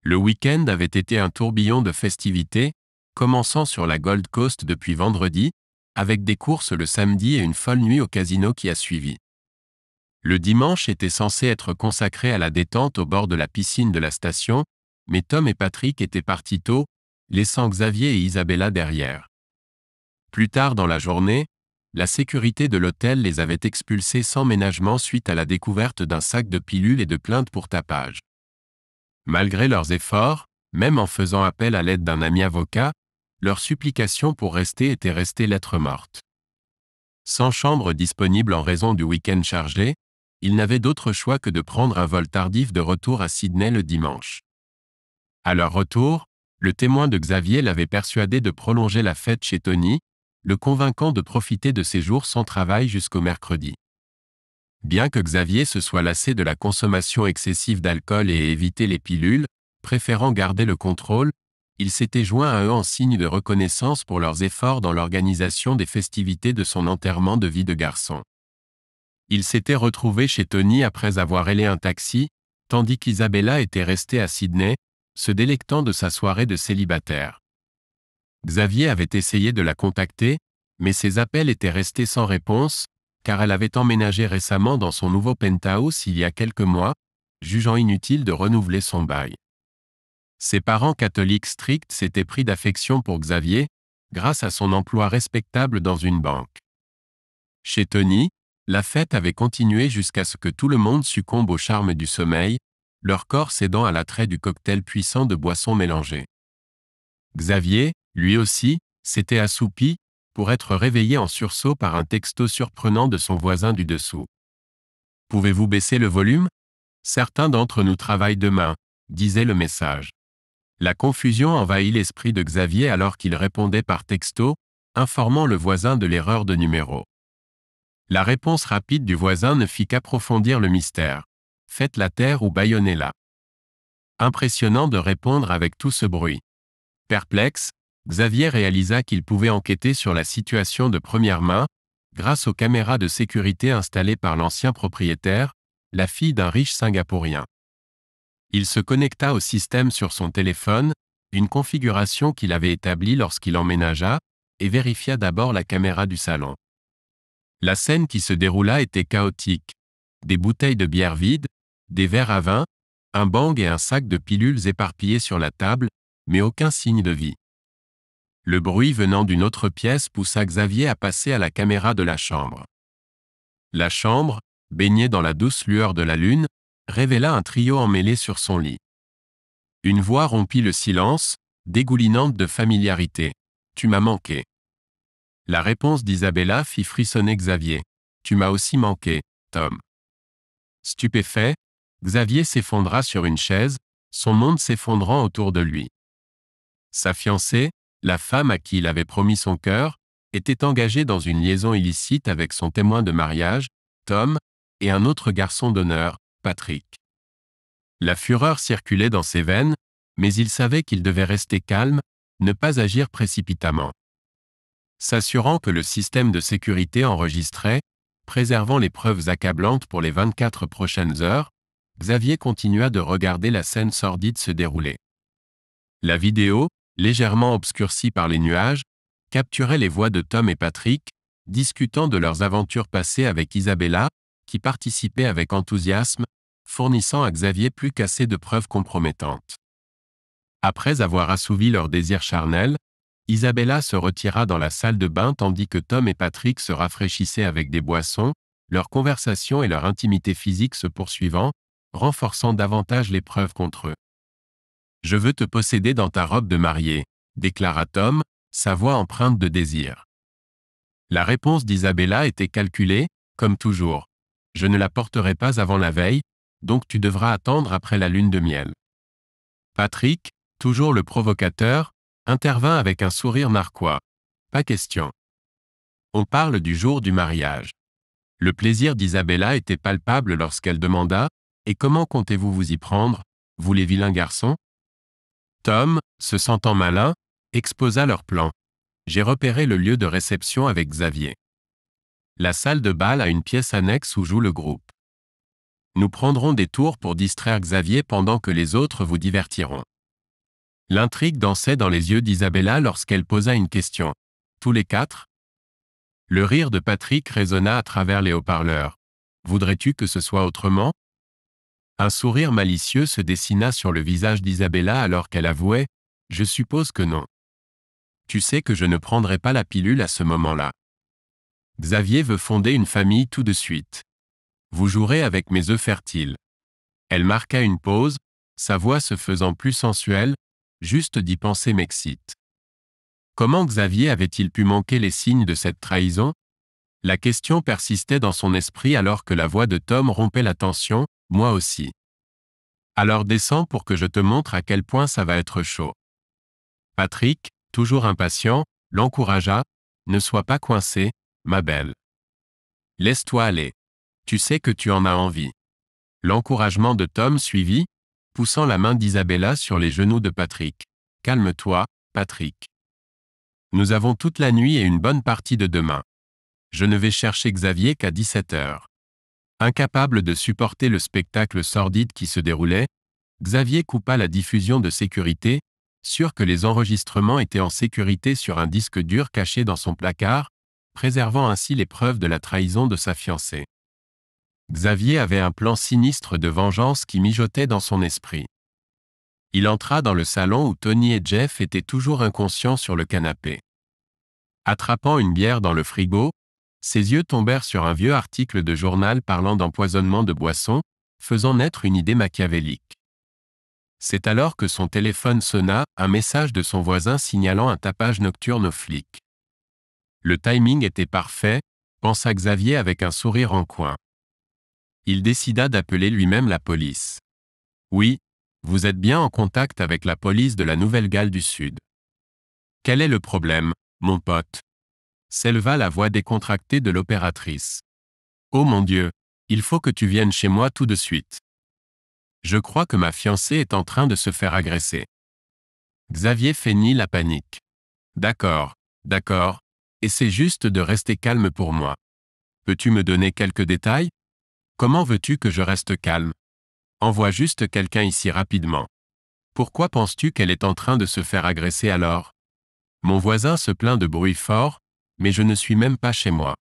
Le week-end avait été un tourbillon de festivités, commençant sur la Gold Coast depuis vendredi, avec des courses le samedi et une folle nuit au casino qui a suivi. Le dimanche était censé être consacré à la détente au bord de la piscine de la station, mais Tom et Patrick étaient partis tôt, laissant Xavier et Isabella derrière. Plus tard dans la journée, la sécurité de l'hôtel les avait expulsés sans ménagement suite à la découverte d'un sac de pilules et de plaintes pour tapage. Malgré leurs efforts, même en faisant appel à l'aide d'un ami avocat, leurs supplications pour rester étaient restées lettre morte. Sans chambre disponible en raison du week-end chargé, ils n'avaient d'autre choix que de prendre un vol tardif de retour à Sydney le dimanche. À leur retour, le témoin de Xavier l'avait persuadé de prolonger la fête chez Tony, le convainquant de profiter de ses jours sans travail jusqu'au mercredi. Bien que Xavier se soit lassé de la consommation excessive d'alcool et éviter les pilules, préférant garder le contrôle, il s'était joint à eux en signe de reconnaissance pour leurs efforts dans l'organisation des festivités de son enterrement de vie de garçon. Il s'était retrouvé chez Tony après avoir hélé un taxi, tandis qu'Isabella était restée à Sydney, se délectant de sa soirée de célibataire. Xavier avait essayé de la contacter, mais ses appels étaient restés sans réponse, car elle avait emménagé récemment dans son nouveau penthouse il y a quelques mois, jugeant inutile de renouveler son bail. Ses parents catholiques stricts s'étaient pris d'affection pour Xavier, grâce à son emploi respectable dans une banque. Chez Tony, la fête avait continué jusqu'à ce que tout le monde succombe au charme du sommeil, leur corps cédant à l'attrait du cocktail puissant de boissons mélangées. Xavier, lui aussi, s'était assoupi, pour être réveillé en sursaut par un texto surprenant de son voisin du dessous. « Pouvez-vous baisser le volume ? Certains d'entre nous travaillent demain », disait le message. La confusion envahit l'esprit de Xavier alors qu'il répondait par texto, informant le voisin de l'erreur de numéro. La réponse rapide du voisin ne fit qu'approfondir le mystère. « Faites la terre ou bâillonnez-la ». Impressionnant de répondre avec tout ce bruit. Perplexe, Xavier réalisa qu'il pouvait enquêter sur la situation de première main, grâce aux caméras de sécurité installées par l'ancien propriétaire, la fille d'un riche Singapourien. Il se connecta au système sur son téléphone, une configuration qu'il avait établie lorsqu'il emménagea, et vérifia d'abord la caméra du salon. La scène qui se déroula était chaotique. Des bouteilles de bière vides, des verres à vin, un bang et un sac de pilules éparpillés sur la table, mais aucun signe de vie. Le bruit venant d'une autre pièce poussa Xavier à passer à la caméra de la chambre. La chambre, baignée dans la douce lueur de la lune, révéla un trio emmêlé sur son lit. Une voix rompit le silence, dégoulinante de familiarité. « Tu m'as manqué. » La réponse d'Isabella fit frissonner Xavier. « Tu m'as aussi manqué, Tom. » Stupéfait, Xavier s'effondra sur une chaise, son monde s'effondrant autour de lui. Sa fiancée, la femme à qui il avait promis son cœur, était engagée dans une liaison illicite avec son témoin de mariage, Tom, et un autre garçon d'honneur, Patrick. La fureur circulait dans ses veines, mais il savait qu'il devait rester calme, ne pas agir précipitamment. S'assurant que le système de sécurité enregistrait, préservant les preuves accablantes pour les 24 prochaines heures, Xavier continua de regarder la scène sordide se dérouler. La vidéo, légèrement obscurcie par les nuages, capturait les voix de Tom et Patrick, discutant de leurs aventures passées avec Isabella, qui participait avec enthousiasme, fournissant à Xavier plus qu'assez de preuves compromettantes. Après avoir assouvi leurs désirs charnels, Isabella se retira dans la salle de bain tandis que Tom et Patrick se rafraîchissaient avec des boissons, leur conversation et leur intimité physique se poursuivant, renforçant davantage les preuves contre eux. « Je veux te posséder dans ta robe de mariée », déclara Tom, sa voix empreinte de désir. La réponse d'Isabella était calculée, comme toujours. « Je ne la porterai pas avant la veille, donc tu devras attendre après la lune de miel. » Patrick, toujours le provocateur, intervint avec un sourire narquois. « Pas question. On parle du jour du mariage. » Le plaisir d'Isabella était palpable lorsqu'elle demanda « Et comment comptez-vous vous y prendre, vous les vilains garçons ?» Tom, se sentant malin, exposa leur plan. « J'ai repéré le lieu de réception avec Xavier. La salle de bal a une pièce annexe où joue le groupe. Nous prendrons des tours pour distraire Xavier pendant que les autres vous divertiront. L'intrigue dansait dans les yeux d'Isabella lorsqu'elle posa une question. Tous les quatre? Le rire de Patrick résonna à travers les haut-parleurs. Voudrais-tu que ce soit autrement? Un sourire malicieux se dessina sur le visage d'Isabella alors qu'elle avouait « Je suppose que non. Tu sais que je ne prendrai pas la pilule à ce moment-là. Xavier veut fonder une famille tout de suite. Vous jouerez avec mes œufs fertiles. » Elle marqua une pause, sa voix se faisant plus sensuelle, juste d'y penser m'excite. Comment Xavier avait-il pu manquer les signes de cette trahison? La question persistait dans son esprit alors que la voix de Tom rompait la tension, moi aussi. Alors descends pour que je te montre à quel point ça va être chaud. Patrick, toujours impatient, l'encouragea, ne sois pas coincée, ma belle. Laisse-toi aller. Tu sais que tu en as envie. L'encouragement de Tom suivit, poussant la main d'Isabella sur les genoux de Patrick. Calme-toi, Patrick. Nous avons toute la nuit et une bonne partie de demain. Je ne vais chercher Xavier qu'à 17 h. Incapable de supporter le spectacle sordide qui se déroulait, Xavier coupa la diffusion de sécurité, sûr que les enregistrements étaient en sécurité sur un disque dur caché dans son placard, préservant ainsi les preuves de la trahison de sa fiancée. Xavier avait un plan sinistre de vengeance qui mijotait dans son esprit. Il entra dans le salon où Tony et Jeff étaient toujours inconscients sur le canapé. Attrapant une bière dans le frigo, ses yeux tombèrent sur un vieux article de journal parlant d'empoisonnement de boissons, faisant naître une idée machiavélique. C'est alors que son téléphone sonna, un message de son voisin signalant un tapage nocturne aux flics. Le timing était parfait, pensa Xavier avec un sourire en coin. Il décida d'appeler lui-même la police. Oui, vous êtes bien en contact avec la police de la Nouvelle-Galles du Sud. Quel est le problème, mon pote? S'éleva la voix décontractée de l'opératrice. Oh mon Dieu, il faut que tu viennes chez moi tout de suite. Je crois que ma fiancée est en train de se faire agresser. Xavier feignit la panique. D'accord, d'accord, essaie juste de rester calme pour moi. Peux-tu me donner quelques détails? Comment veux-tu que je reste calme? Envoie juste quelqu'un ici rapidement. Pourquoi penses-tu qu'elle est en train de se faire agresser alors? Mon voisin se plaint de bruit fort, mais je ne suis même pas chez moi.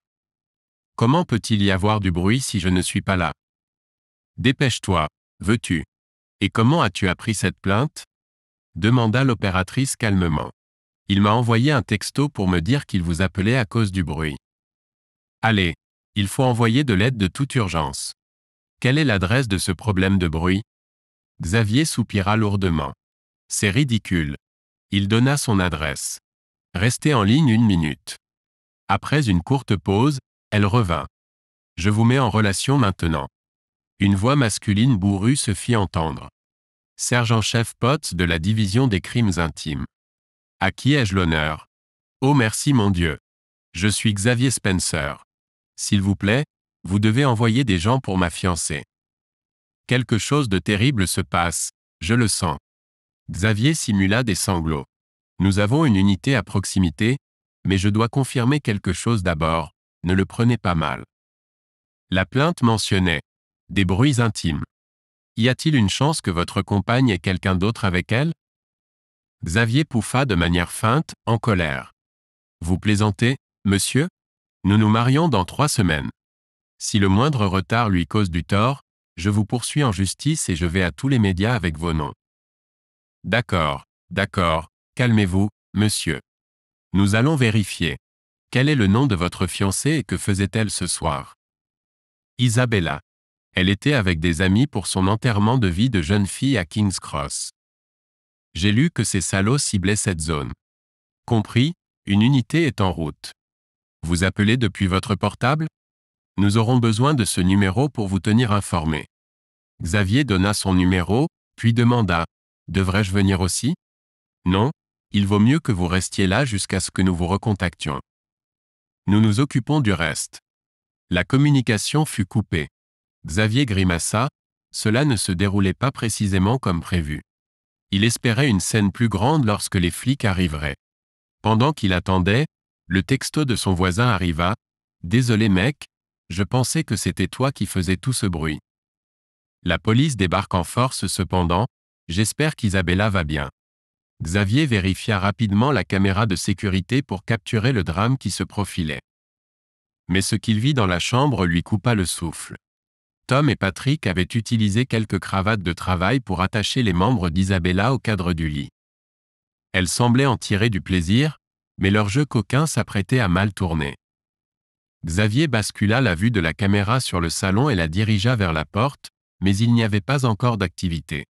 Comment peut-il y avoir du bruit si je ne suis pas là? Dépêche-toi, veux-tu? Et comment as-tu appris cette plainte? Demanda l'opératrice calmement. Il m'a envoyé un texto pour me dire qu'il vous appelait à cause du bruit. Allez, il faut envoyer de l'aide de toute urgence. Quelle est l'adresse de ce problème de bruit? Xavier soupira lourdement. C'est ridicule. Il donna son adresse. Restez en ligne 1 minute. Après une courte pause, elle revint. Je vous mets en relation maintenant. Une voix masculine bourrue se fit entendre. Sergent-chef Potts de la division des crimes intimes. À qui ai-je l'honneur? Oh merci mon Dieu. Je suis Xavier Spencer. S'il vous plaît, vous devez envoyer des gens pour ma fiancée. Quelque chose de terrible se passe, je le sens. Xavier simula des sanglots. Nous avons une unité à proximité, mais je dois confirmer quelque chose d'abord, ne le prenez pas mal. La plainte mentionnait des bruits intimes. Y a-t-il une chance que votre compagne ait quelqu'un d'autre avec elle? Xavier pouffa de manière feinte, en colère. Vous plaisantez, monsieur? Nous nous marions dans 3 semaines. Si le moindre retard lui cause du tort, je vous poursuis en justice et je vais à tous les médias avec vos noms. D'accord, d'accord, calmez-vous, monsieur. Nous allons vérifier. Quel est le nom de votre fiancée et que faisait-elle ce soir? Isabella. Elle était avec des amis pour son enterrement de vie de jeune fille à King's Cross. J'ai lu que ces salauds ciblaient cette zone. Compris, une unité est en route. Vous appelez depuis votre portable? Nous aurons besoin de ce numéro pour vous tenir informé. Xavier donna son numéro, puis demanda « Devrais-je venir aussi ?» Non, il vaut mieux que vous restiez là jusqu'à ce que nous vous recontactions. Nous nous occupons du reste. La communication fut coupée. Xavier grimaça, cela ne se déroulait pas précisément comme prévu. Il espérait une scène plus grande lorsque les flics arriveraient. Pendant qu'il attendait, le texto de son voisin arriva. « Désolé mec, je pensais que c'était toi qui faisais tout ce bruit. La police débarque en force cependant, j'espère qu'Isabella va bien. Xavier vérifia rapidement la caméra de sécurité pour capturer le drame qui se profilait. Mais ce qu'il vit dans la chambre lui coupa le souffle. Tom et Patrick avaient utilisé quelques cravates de travail pour attacher les membres d'Isabella au cadre du lit. Elle semblait en tirer du plaisir, mais leur jeu coquin s'apprêtait à mal tourner. Xavier bascula la vue de la caméra sur le salon et la dirigea vers la porte, mais il n'y avait pas encore d'activité.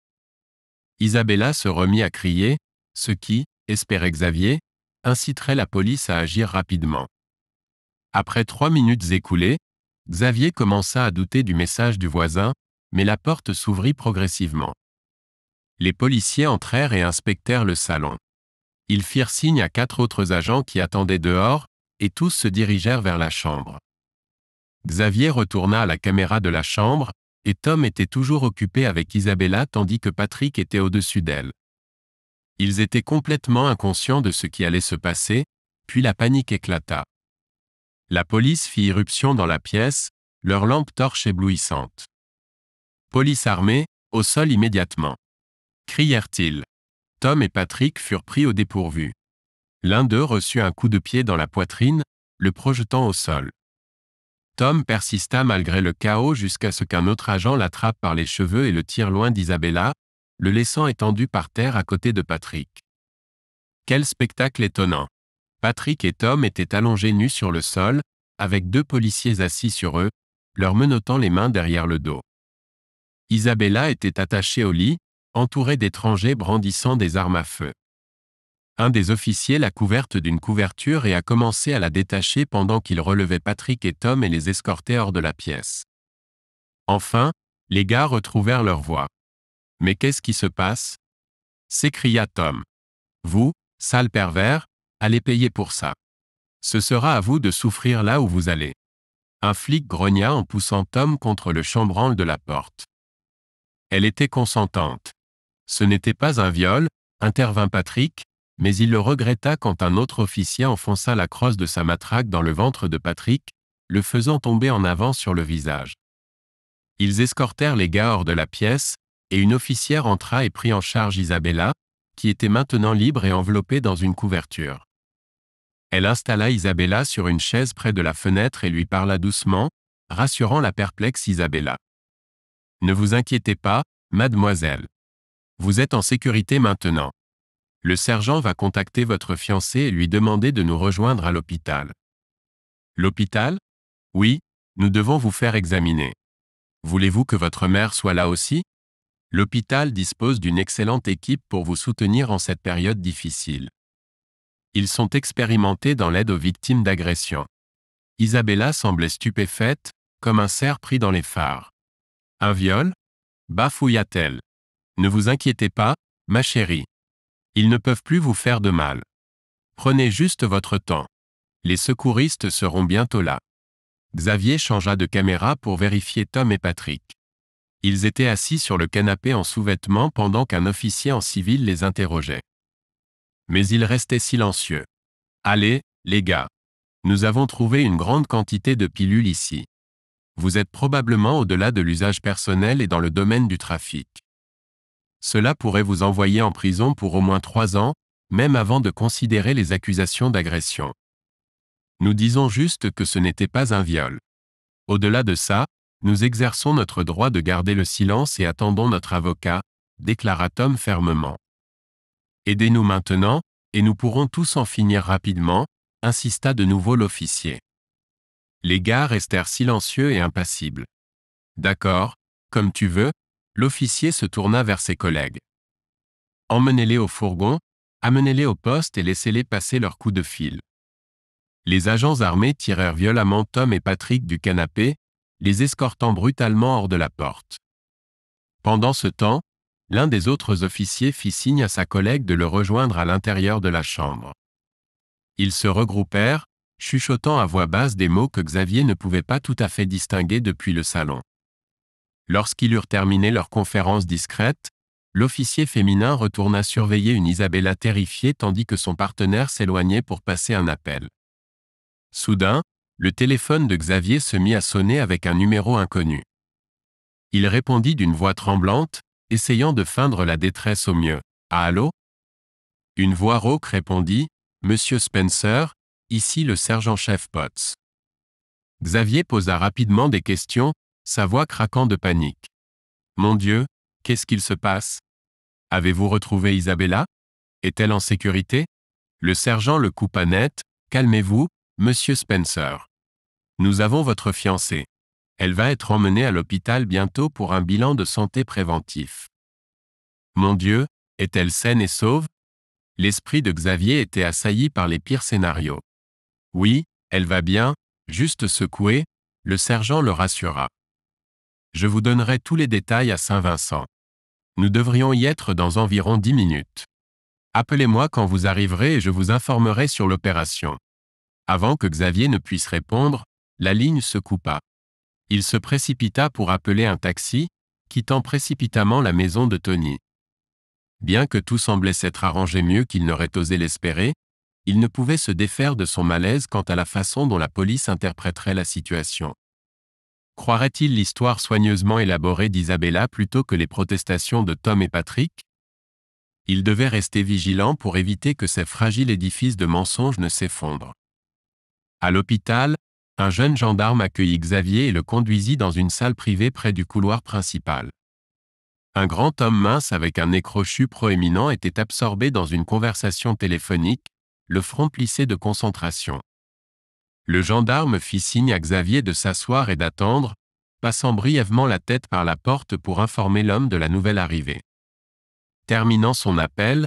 Isabella se remit à crier, ce qui, espérait Xavier, inciterait la police à agir rapidement. Après 3 minutes écoulées, Xavier commença à douter du message du voisin, mais la porte s'ouvrit progressivement. Les policiers entrèrent et inspectèrent le salon. Ils firent signe à 4 autres agents qui attendaient dehors, et tous se dirigèrent vers la chambre. Xavier retourna à la caméra de la chambre, et Tom était toujours occupé avec Isabella tandis que Patrick était au-dessus d'elle. Ils étaient complètement inconscients de ce qui allait se passer, puis la panique éclata. La police fit irruption dans la pièce, leurs lampes torches éblouissantes. « Police armée, au sol immédiatement !» crièrent-ils. Tom et Patrick furent pris au dépourvu. L'un d'eux reçut un coup de pied dans la poitrine, le projetant au sol. Tom persista malgré le chaos jusqu'à ce qu'un autre agent l'attrape par les cheveux et le tire loin d'Isabella, le laissant étendu par terre à côté de Patrick. Quel spectacle étonnant! Patrick et Tom étaient allongés nus sur le sol, avec 2 policiers assis sur eux, leur menottant les mains derrière le dos. Isabella était attachée au lit, entourée d'étrangers brandissant des armes à feu. Un des officiers l'a couverte d'une couverture et a commencé à la détacher pendant qu'il relevait Patrick et Tom et les escortait hors de la pièce. Enfin, les gars retrouvèrent leur voix. « Mais qu'est-ce qui se passe ?» s'écria Tom. « Vous, sale pervers, allez payer pour ça. Ce sera à vous de souffrir là où vous allez. » Un flic grogna en poussant Tom contre le chambranle de la porte. Elle était consentante. Ce n'était pas un viol, intervint Patrick, mais il le regretta quand un autre officier enfonça la crosse de sa matraque dans le ventre de Patrick, le faisant tomber en avant sur le visage. Ils escortèrent les gars hors de la pièce, et une officière entra et prit en charge Isabella, qui était maintenant libre et enveloppée dans une couverture. Elle installa Isabella sur une chaise près de la fenêtre et lui parla doucement, rassurant la perplexe Isabella. « Ne vous inquiétez pas, mademoiselle. Vous êtes en sécurité maintenant. Le sergent va contacter votre fiancé et lui demander de nous rejoindre à l'hôpital. » « L'hôpital ? Oui, nous devons vous faire examiner. Voulez-vous que votre mère soit là aussi ? L'hôpital dispose d'une excellente équipe pour vous soutenir en cette période difficile. Ils sont expérimentés dans l'aide aux victimes d'agressions. » Isabella semblait stupéfaite, comme un cerf pris dans les phares. « Un viol ? Bafouilla-t-elle. Ne vous inquiétez pas, ma chérie. Ils ne peuvent plus vous faire de mal. Prenez juste votre temps. Les secouristes seront bientôt là. » Xavier changea de caméra pour vérifier Tom et Patrick. Ils étaient assis sur le canapé en sous-vêtements pendant qu'un officier en civil les interrogeait. Mais ils restaient silencieux. « Allez, les gars. Nous avons trouvé une grande quantité de pilules ici. Vous êtes probablement au-delà de l'usage personnel et dans le domaine du trafic. Cela pourrait vous envoyer en prison pour au moins 3 ans, même avant de considérer les accusations d'agression. Nous disons juste que ce n'était pas un viol. Au-delà de ça, nous exerçons notre droit de garder le silence et attendons notre avocat, » déclara Tom fermement. « Aidez-nous maintenant, et nous pourrons tous en finir rapidement, » insista de nouveau l'officier. Les gars restèrent silencieux et impassibles. « D'accord, comme tu veux », l'officier se tourna vers ses collègues. « Emmenez-les au fourgon, amenez-les au poste et laissez-les passer leur coup de fil. » Les agents armés tirèrent violemment Tom et Patrick du canapé, les escortant brutalement hors de la porte. Pendant ce temps, l'un des autres officiers fit signe à sa collègue de le rejoindre à l'intérieur de la chambre. Ils se regroupèrent, chuchotant à voix basse des mots que Xavier ne pouvait pas tout à fait distinguer depuis le salon. Lorsqu'ils eurent terminé leur conférence discrète, l'officier féminin retourna surveiller une Isabella terrifiée tandis que son partenaire s'éloignait pour passer un appel. Soudain, le téléphone de Xavier se mit à sonner avec un numéro inconnu. Il répondit d'une voix tremblante, essayant de feindre la détresse au mieux. « Ah allô ? Une voix rauque répondit, « Monsieur Spencer, ici le sergent-chef Potts. » Xavier posa rapidement des questions, sa voix craquant de panique. « Mon Dieu, qu'est-ce qu'il se passe? Avez-vous retrouvé Isabella? Est-elle en sécurité? » Le sergent le coupa net, « Calmez-vous, Monsieur Spencer. Nous avons votre fiancée. Elle va être emmenée à l'hôpital bientôt pour un bilan de santé préventif. » Mon Dieu, est-elle saine et sauve? L'esprit de Xavier était assailli par les pires scénarios. Oui, elle va bien, juste secouée, le sergent le rassura. Je vous donnerai tous les détails à Saint-Vincent. Nous devrions y être dans environ 10 minutes. Appelez-moi quand vous arriverez et je vous informerai sur l'opération. Avant que Xavier ne puisse répondre, la ligne se coupa. Il se précipita pour appeler un taxi, quittant précipitamment la maison de Tony. Bien que tout semblait s'être arrangé mieux qu'il n'aurait osé l'espérer, il ne pouvait se défaire de son malaise quant à la façon dont la police interpréterait la situation. Croirait-il l'histoire soigneusement élaborée d'Isabella plutôt que les protestations de Tom et Patrick? Il devait rester vigilant pour éviter que ces fragiles édifices de mensonges ne s'effondrent. À l'hôpital, un jeune gendarme accueillit Xavier et le conduisit dans une salle privée près du couloir principal. Un grand homme mince avec un nez crochu proéminent était absorbé dans une conversation téléphonique, le front plissé de concentration. Le gendarme fit signe à Xavier de s'asseoir et d'attendre, passant brièvement la tête par la porte pour informer l'homme de la nouvelle arrivée. Terminant son appel,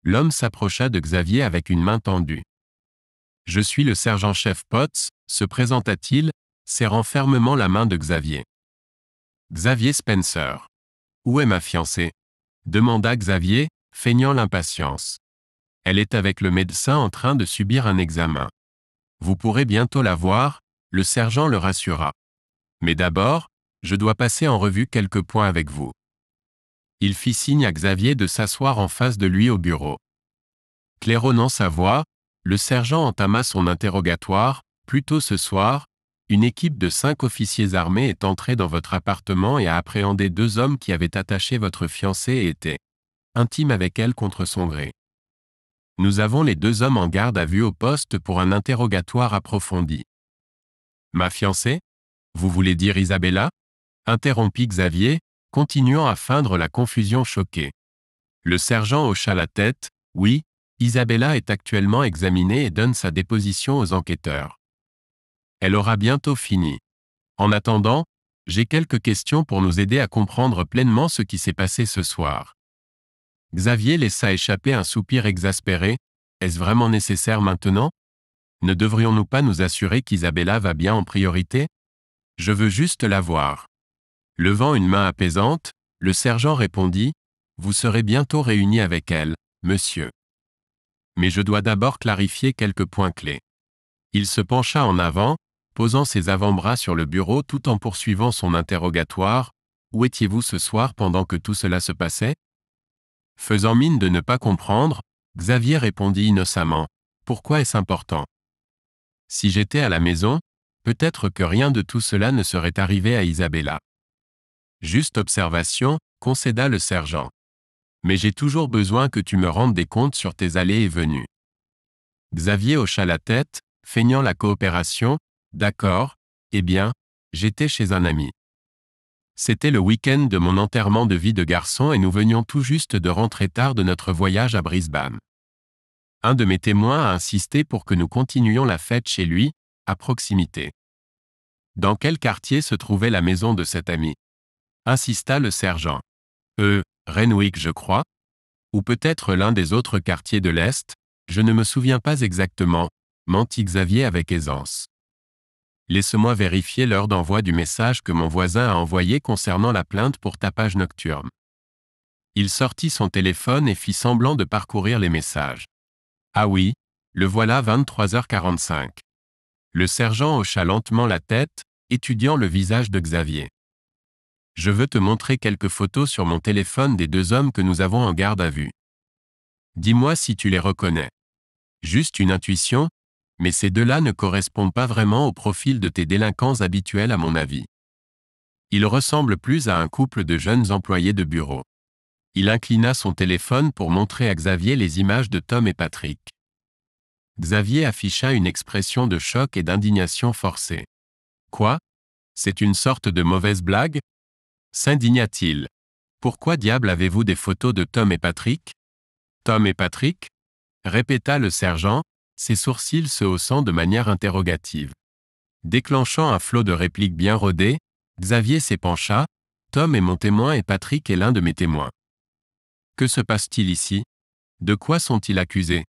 l'homme s'approcha de Xavier avec une main tendue. « Je suis le sergent-chef Potts », se présenta-t-il, serrant fermement la main de Xavier. « Xavier Spencer. Où est ma fiancée? » demanda Xavier, feignant l'impatience. « Elle est avec le médecin en train de subir un examen. Vous pourrez bientôt la voir, » le sergent le rassura. « Mais d'abord, je dois passer en revue quelques points avec vous. » Il fit signe à Xavier de s'asseoir en face de lui au bureau. Claironnant sa voix, le sergent entama son interrogatoire. « Plus tôt ce soir, une équipe de 5 officiers armés est entrée dans votre appartement et a appréhendé 2 hommes qui avaient attaché votre fiancée et étaient intimes avec elle contre son gré. Nous avons les 2 hommes en garde à vue au poste pour un interrogatoire approfondi. »« Ma fiancée? Vous voulez dire Isabella? » interrompit Xavier, continuant à feindre la confusion choquée. Le sergent hocha la tête. « Oui, Isabella est actuellement examinée et donne sa déposition aux enquêteurs. Elle aura bientôt fini. En attendant, j'ai quelques questions pour nous aider à comprendre pleinement ce qui s'est passé ce soir. » Xavier laissa échapper un soupir exaspéré. « Est-ce vraiment nécessaire maintenant? Ne devrions-nous pas nous assurer qu'Isabella va bien en priorité? Je veux juste la voir. » Levant une main apaisante, le sergent répondit, « Vous serez bientôt réunis avec elle, monsieur. Mais je dois d'abord clarifier quelques points clés. » Il se pencha en avant, posant ses avant-bras sur le bureau tout en poursuivant son interrogatoire. « Où étiez-vous ce soir pendant que tout cela se passait? » Faisant mine de ne pas comprendre, Xavier répondit innocemment, « Pourquoi est-ce important? Si j'étais à la maison, peut-être que rien de tout cela ne serait arrivé à Isabella. » Juste observation, concéda le sergent. Mais j'ai toujours besoin que tu me rendes des comptes sur tes allées et venues. Xavier hocha la tête, feignant la coopération. D'accord, eh bien, j'étais chez un ami. C'était le week-end de mon enterrement de vie de garçon et nous venions tout juste de rentrer tard de notre voyage à Brisbane. Un de mes témoins a insisté pour que nous continuions la fête chez lui, à proximité. Dans quel quartier se trouvait la maison de cet ami? Insista le sergent. Renwick, je crois. Ou peut-être l'un des autres quartiers de l'Est, je ne me souviens pas exactement, mentit Xavier avec aisance. Laisse-moi vérifier l'heure d'envoi du message que mon voisin a envoyé concernant la plainte pour tapage nocturne. Il sortit son téléphone et fit semblant de parcourir les messages. Ah oui, le voilà 23h45. Le sergent hocha lentement la tête, étudiant le visage de Xavier. Je veux te montrer quelques photos sur mon téléphone des 2 hommes que nous avons en garde à vue. Dis-moi si tu les reconnais. Juste une intuition, mais ces 2-là ne correspondent pas vraiment au profil de tes délinquants habituels à mon avis. Ils ressemblent plus à un couple de jeunes employés de bureau. Il inclina son téléphone pour montrer à Xavier les images de Tom et Patrick. Xavier afficha une expression de choc et d'indignation forcée. « Quoi ? C'est une sorte de mauvaise blague ?» s'indigna-t-il. « Pourquoi diable avez-vous des photos de Tom et Patrick ? » « Tom et Patrick ?» répéta le sergent, ses sourcils se haussant de manière interrogative. Déclenchant un flot de répliques bien rodées, Xavier s'épancha. « Tom est mon témoin et Patrick est l'un de mes témoins. » « Que se passe-t-il ici ? De quoi sont-ils accusés ?»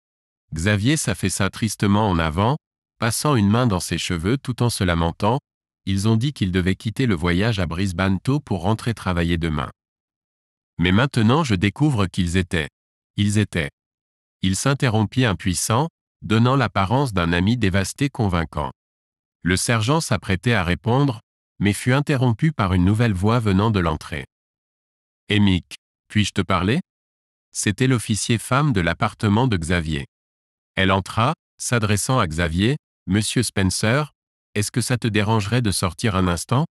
Xavier s'affaissa tristement en avant, passant une main dans ses cheveux tout en se lamentant. Ils ont dit qu'ils devaient quitter le voyage à Brisbane tôt pour rentrer travailler demain. Mais maintenant je découvre qu'ils étaient. Il s'interrompit impuissant, donnant l'apparence d'un ami dévasté convaincant. Le sergent s'apprêtait à répondre, mais fut interrompu par une nouvelle voix venant de l'entrée. « Mick, puis-je te parler ?» C'était l'officier femme de l'appartement de Xavier. Elle entra, s'adressant à Xavier. « Monsieur Spencer, est-ce que ça te dérangerait de sortir un instant ?»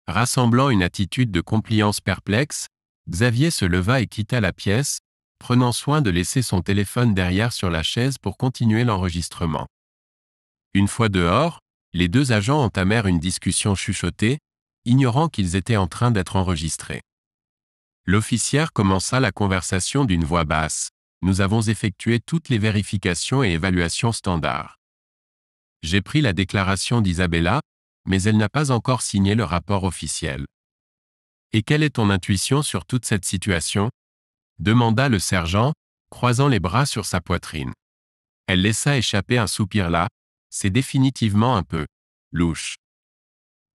Rassemblant une attitude de compliance perplexe, Xavier se leva et quitta la pièce, prenant soin de laisser son téléphone derrière sur la chaise pour continuer l'enregistrement. Une fois dehors, les deux agents entamèrent une discussion chuchotée, ignorant qu'ils étaient en train d'être enregistrés. L'officière commença la conversation d'une voix basse. « Nous avons effectué toutes les vérifications et évaluations standards. J'ai pris la déclaration d'Isabella, mais elle n'a pas encore signé le rapport officiel. » « Et quelle est ton intuition sur toute cette situation ?» demanda le sergent, croisant les bras sur sa poitrine. Elle laissa échapper un soupir là. « C'est définitivement un peu louche.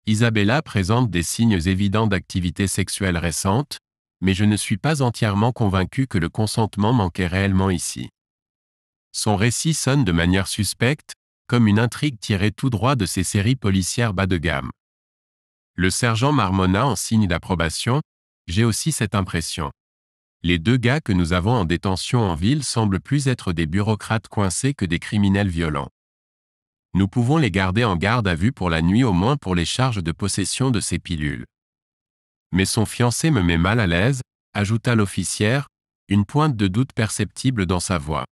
Isabella présente des signes évidents d'activité sexuelle récente, mais je ne suis pas entièrement convaincu que le consentement manquait réellement ici. Son récit sonne de manière suspecte, comme une intrigue tirée tout droit de ces séries policières bas de gamme. » Le sergent marmonna en signe d'approbation. « J'ai aussi cette impression. Les deux gars que nous avons en détention en ville semblent plus être des bureaucrates coincés que des criminels violents. Nous pouvons les garder en garde à vue pour la nuit au moins pour les charges de possession de ces pilules. » « Mais son fiancé me met mal à l'aise, » ajouta l'officière, une pointe de doute perceptible dans sa voix.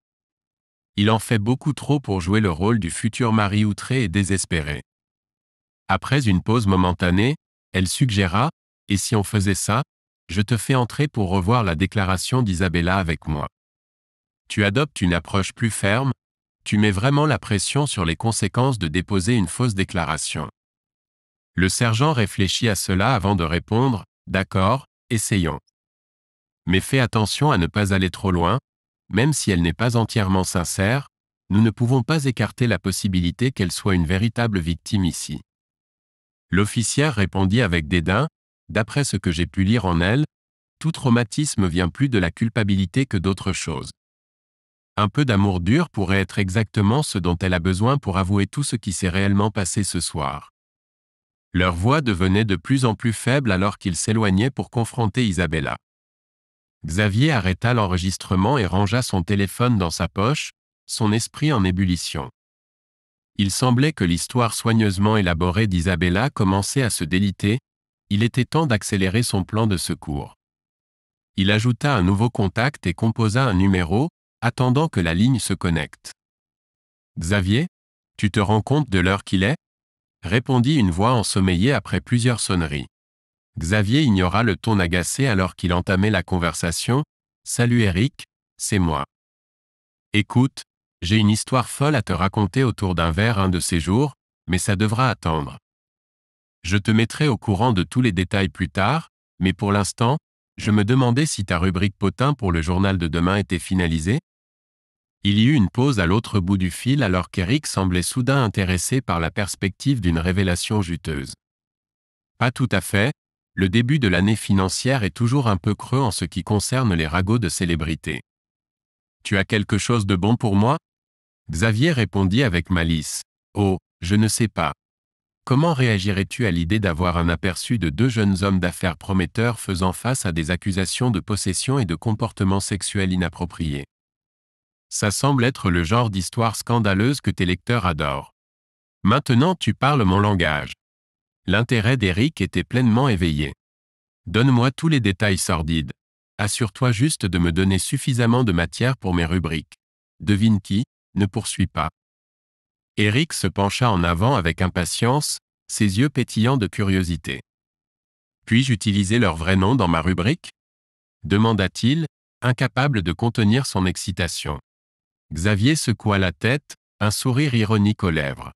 « Il en fait beaucoup trop pour jouer le rôle du futur mari outré et désespéré. » Après une pause momentanée, elle suggéra, « Et si on faisait ça, je te fais entrer pour revoir la déclaration d'Isabella avec moi. Tu adoptes une approche plus ferme, tu mets vraiment la pression sur les conséquences de déposer une fausse déclaration. » Le sergent réfléchit à cela avant de répondre, « D'accord, essayons. Mais fais attention à ne pas aller trop loin, même si elle n'est pas entièrement sincère, nous ne pouvons pas écarter la possibilité qu'elle soit une véritable victime ici. » L'officière répondit avec dédain, « D'après ce que j'ai pu lire en elle, tout traumatisme vient plus de la culpabilité que d'autre chose. Un peu d'amour dur pourrait être exactement ce dont elle a besoin pour avouer tout ce qui s'est réellement passé ce soir. » Leur voix devenait de plus en plus faible alors qu'ils s'éloignaient pour confronter Isabella. Xavier arrêta l'enregistrement et rangea son téléphone dans sa poche, son esprit en ébullition. Il semblait que l'histoire soigneusement élaborée d'Isabella commençait à se déliter. Il était temps d'accélérer son plan de secours. Il ajouta un nouveau contact et composa un numéro, attendant que la ligne se connecte. « Xavier, tu te rends compte de l'heure qu'il est ?» répondit une voix ensommeillée après plusieurs sonneries. Xavier ignora le ton agacé alors qu'il entamait la conversation. « Salut Eric, c'est moi. Écoute, j'ai une histoire folle à te raconter autour d'un verre un de ces jours, mais ça devra attendre. Je te mettrai au courant de tous les détails plus tard, mais pour l'instant, je me demandais si ta rubrique potin pour le journal de demain était finalisée. » Il y eut une pause à l'autre bout du fil alors qu'Eric semblait soudain intéressé par la perspective d'une révélation juteuse. « Pas tout à fait, le début de l'année financière est toujours un peu creux en ce qui concerne les ragots de célébrités. Tu as quelque chose de bon pour moi ?» Xavier répondit avec malice. « Oh, je ne sais pas. Comment réagirais-tu à l'idée d'avoir un aperçu de deux jeunes hommes d'affaires prometteurs faisant face à des accusations de possession et de comportement sexuel inapproprié? Ça semble être le genre d'histoire scandaleuse que tes lecteurs adorent. Maintenant tu parles mon langage. » L'intérêt d'Eric était pleinement éveillé. « Donne-moi tous les détails sordides. assure-toi juste de me donner suffisamment de matière pour mes rubriques. Devine qui, ne poursuis pas. Eric se pencha en avant avec impatience, ses yeux pétillants de curiosité. Puis-je utiliser leur vrai nom dans ma rubrique? Demanda-t-il, incapable de contenir son excitation. Xavier secoua la tête, un sourire ironique aux lèvres.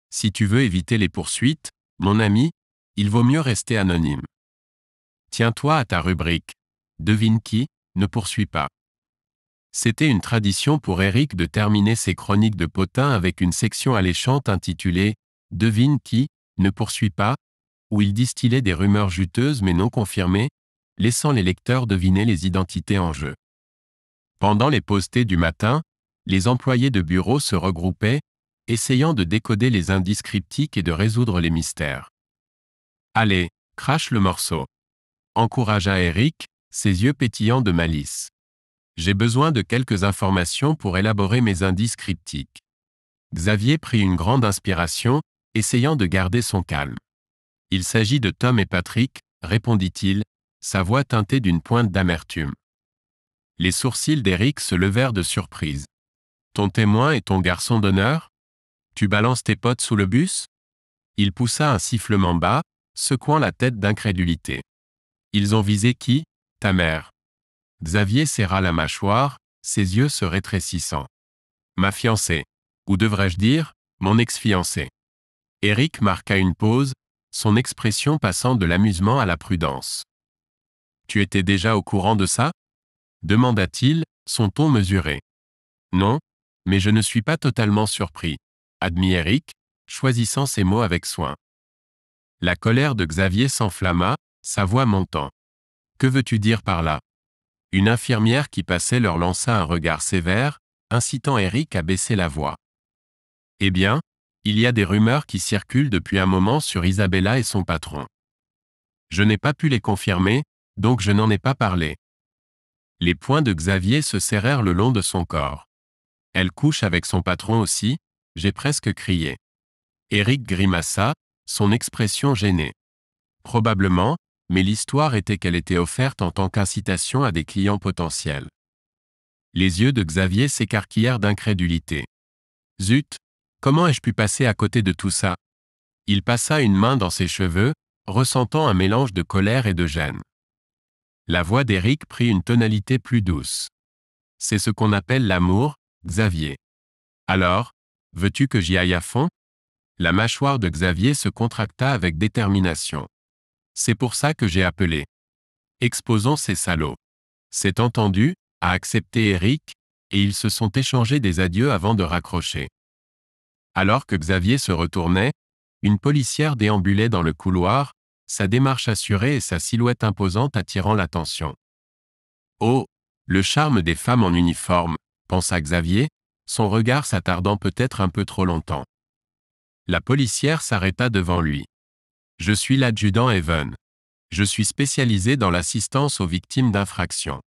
Si tu veux éviter les poursuites, mon ami, il vaut mieux rester anonyme. Tiens-toi à ta rubrique. Devine qui, ne poursuis pas. C'était une tradition pour Eric de terminer ses chroniques de potin avec une section alléchante intitulée « Devine qui, ne poursuis pas », où il distillait des rumeurs juteuses mais non confirmées, laissant les lecteurs deviner les identités en jeu. Pendant les pauses thé du matin, les employés de bureau se regroupaient, essayant de décoder les indices cryptiques et de résoudre les mystères. « Allez, crache le morceau », encouragea Eric, ses yeux pétillants de malice. J'ai besoin de quelques informations pour élaborer mes indices cryptiques. Xavier prit une grande inspiration, essayant de garder son calme. Il s'agit de Tom et Patrick, répondit-il, sa voix teintée d'une pointe d'amertume. Les sourcils d'Eric se levèrent de surprise. Ton témoin est ton garçon d'honneur? Tu balances tes potes sous le bus? Il poussa un sifflement bas, secouant la tête d'incrédulité. Ils ont visé qui? Ta mère. Xavier serra la mâchoire, ses yeux se rétrécissant. Ma fiancée. Ou devrais-je dire, mon ex-fiancée. Eric marqua une pause, son expression passant de l'amusement à la prudence. Tu étais déjà au courant de ça? Demanda-t-il, son ton mesuré. Non, mais je ne suis pas totalement surpris, admit Eric, choisissant ses mots avec soin. La colère de Xavier s'enflamma, sa voix montant. Que veux-tu dire par là? Une infirmière qui passait leur lança un regard sévère, incitant Eric à baisser la voix. Eh bien, il y a des rumeurs qui circulent depuis un moment sur Isabella et son patron. Je n'ai pas pu les confirmer, donc je n'en ai pas parlé. Les poings de Xavier se serrèrent le long de son corps. Elle couche avec son patron aussi, j'ai presque crié. Eric grimaça, son expression gênée. Probablement, mais l'histoire était qu'elle était offerte en tant qu'incitation à des clients potentiels. Les yeux de Xavier s'écarquillèrent d'incrédulité. Zut, comment ai-je pu passer à côté de tout ça? Il passa une main dans ses cheveux, ressentant un mélange de colère et de gêne. La voix d'Eric prit une tonalité plus douce. C'est ce qu'on appelle l'amour, Xavier. Alors, veux-tu que j'y aille à fond? La mâchoire de Xavier se contracta avec détermination. C'est pour ça que j'ai appelé. Exposons ces salauds. C'est entendu, a accepté Eric, et ils se sont échangés des adieux avant de raccrocher. Alors que Xavier se retournait, une policière déambulait dans le couloir, sa démarche assurée et sa silhouette imposante attirant l'attention. Oh, le charme des femmes en uniforme, pensa Xavier, son regard s'attardant peut-être un peu trop longtemps. La policière s'arrêta devant lui. Je suis l'adjudant Evan. Je suis spécialisé dans l'assistance aux victimes d'infractions.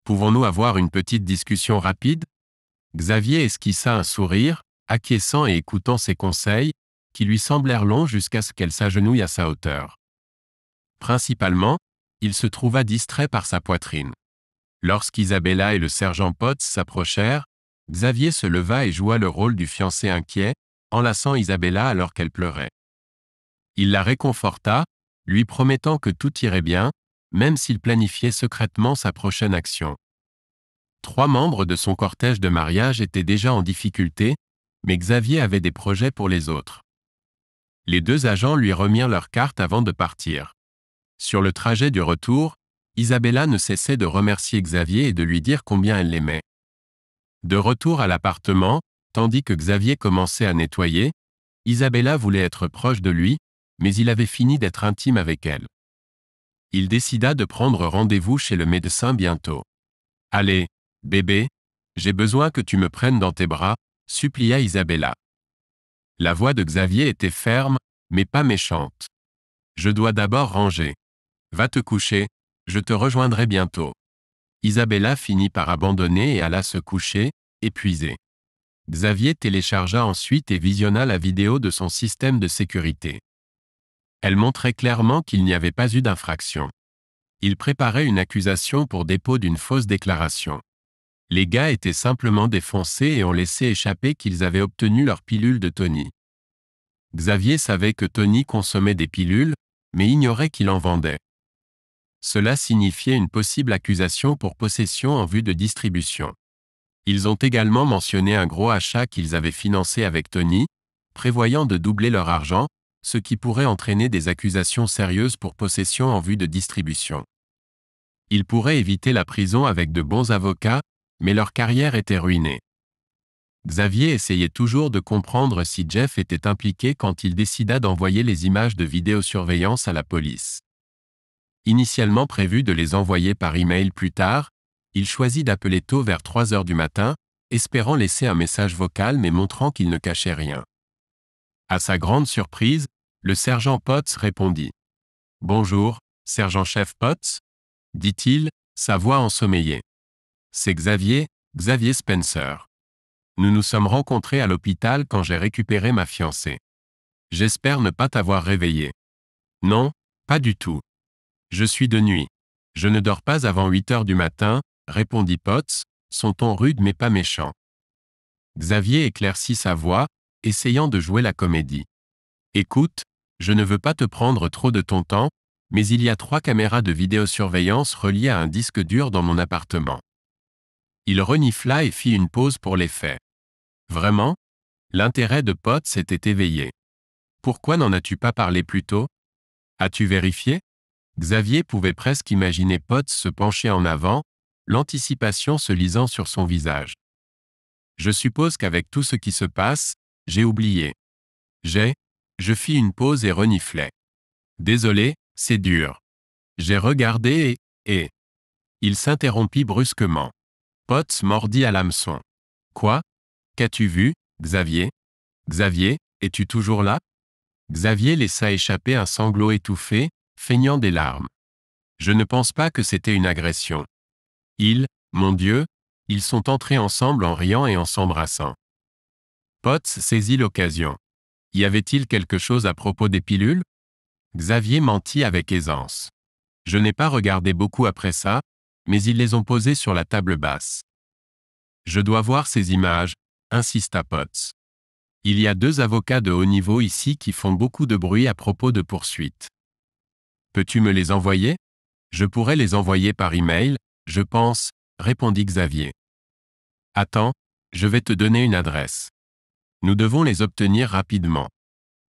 Pouvons-nous avoir une petite discussion rapide? Xavier esquissa un sourire, acquiesçant et écoutant ses conseils, qui lui semblèrent longs jusqu'à ce qu'elle s'agenouille à sa hauteur. Principalement, il se trouva distrait par sa poitrine. Lorsqu'Isabella et le sergent Potts s'approchèrent, Xavier se leva et joua le rôle du fiancé inquiet, enlaçant Isabella alors qu'elle pleurait. Il la réconforta, lui promettant que tout irait bien, même s'il planifiait secrètement sa prochaine action. 3 membres de son cortège de mariage étaient déjà en difficulté, mais Xavier avait des projets pour les autres. Les 2 agents lui remirent leurs cartes avant de partir. Sur le trajet du retour, Isabella ne cessait de remercier Xavier et de lui dire combien elle l'aimait. De retour à l'appartement, tandis que Xavier commençait à nettoyer, Isabella voulait être proche de lui, mais il avait fini d'être intime avec elle. Il décida de prendre rendez-vous chez le médecin bientôt. « Allez, bébé, j'ai besoin que tu me prennes dans tes bras, » supplia Isabella. La voix de Xavier était ferme, mais pas méchante. « Je dois d'abord ranger. Va te coucher, je te rejoindrai bientôt. » Isabella finit par abandonner et alla se coucher, épuisée. Xavier téléchargea ensuite et visionna la vidéo de son système de sécurité. Elle montrait clairement qu'il n'y avait pas eu d'infraction. Ils préparaient une accusation pour dépôt d'une fausse déclaration. Les gars étaient simplement défoncés et ont laissé échapper qu'ils avaient obtenu leur pilule de Tony. Xavier savait que Tony consommait des pilules, mais ignorait qu'il en vendait. Cela signifiait une possible accusation pour possession en vue de distribution. Ils ont également mentionné un gros achat qu'ils avaient financé avec Tony, prévoyant de doubler leur argent, ce qui pourrait entraîner des accusations sérieuses pour possession en vue de distribution. Ils pourraient éviter la prison avec de bons avocats, mais leur carrière était ruinée. Xavier essayait toujours de comprendre si Jeff était impliqué quand il décida d'envoyer les images de vidéosurveillance à la police. Initialement prévu de les envoyer par email plus tard, il choisit d'appeler tôt vers 3 heures du matin, espérant laisser un message vocal mais montrant qu'il ne cachait rien. À sa grande surprise, le sergent Potts répondit. « Bonjour, sergent-chef Potts ?» dit-il, sa voix ensommeillée. « C'est Xavier, Xavier Spencer. Nous nous sommes rencontrés à l'hôpital quand j'ai récupéré ma fiancée. J'espère ne pas t'avoir réveillé. »« Non, pas du tout. Je suis de nuit. Je ne dors pas avant 8 heures du matin, » répondit Potts, son ton rude mais pas méchant. Xavier éclaircit sa voix, essayant de jouer la comédie. « Écoute, je ne veux pas te prendre trop de ton temps, mais il y a 3 caméras de vidéosurveillance reliées à un disque dur dans mon appartement. » Il renifla et fit une pause pour les faits. Vraiment? L'intérêt de Potts s'était éveillé. Pourquoi n'en as-tu pas parlé plus tôt? As-tu vérifié? Xavier pouvait presque imaginer Potts se pencher en avant, l'anticipation se lisant sur son visage. Je suppose qu'avec tout ce qui se passe, j'ai oublié. Je fis une pause et reniflai. Désolé, c'est dur. J'ai regardé et... Il s'interrompit brusquement. Potts mordit à l'hameçon. Quoi? Qu'as-tu vu, Xavier? Xavier, es-tu toujours là? Xavier laissa échapper un sanglot étouffé, feignant des larmes. Je ne pense pas que c'était une agression. Mon Dieu, ils sont entrés ensemble en riant et en s'embrassant. Potts saisit l'occasion. Y avait-il quelque chose à propos des pilules? Xavier mentit avec aisance. Je n'ai pas regardé beaucoup après ça, mais ils les ont posées sur la table basse. Je dois voir ces images, insista Potts. Il y a 2 avocats de haut niveau ici qui font beaucoup de bruit à propos de poursuites. Peux-tu me les envoyer? Je pourrais les envoyer par email, je pense, répondit Xavier. Attends, je vais te donner une adresse. Nous devons les obtenir rapidement.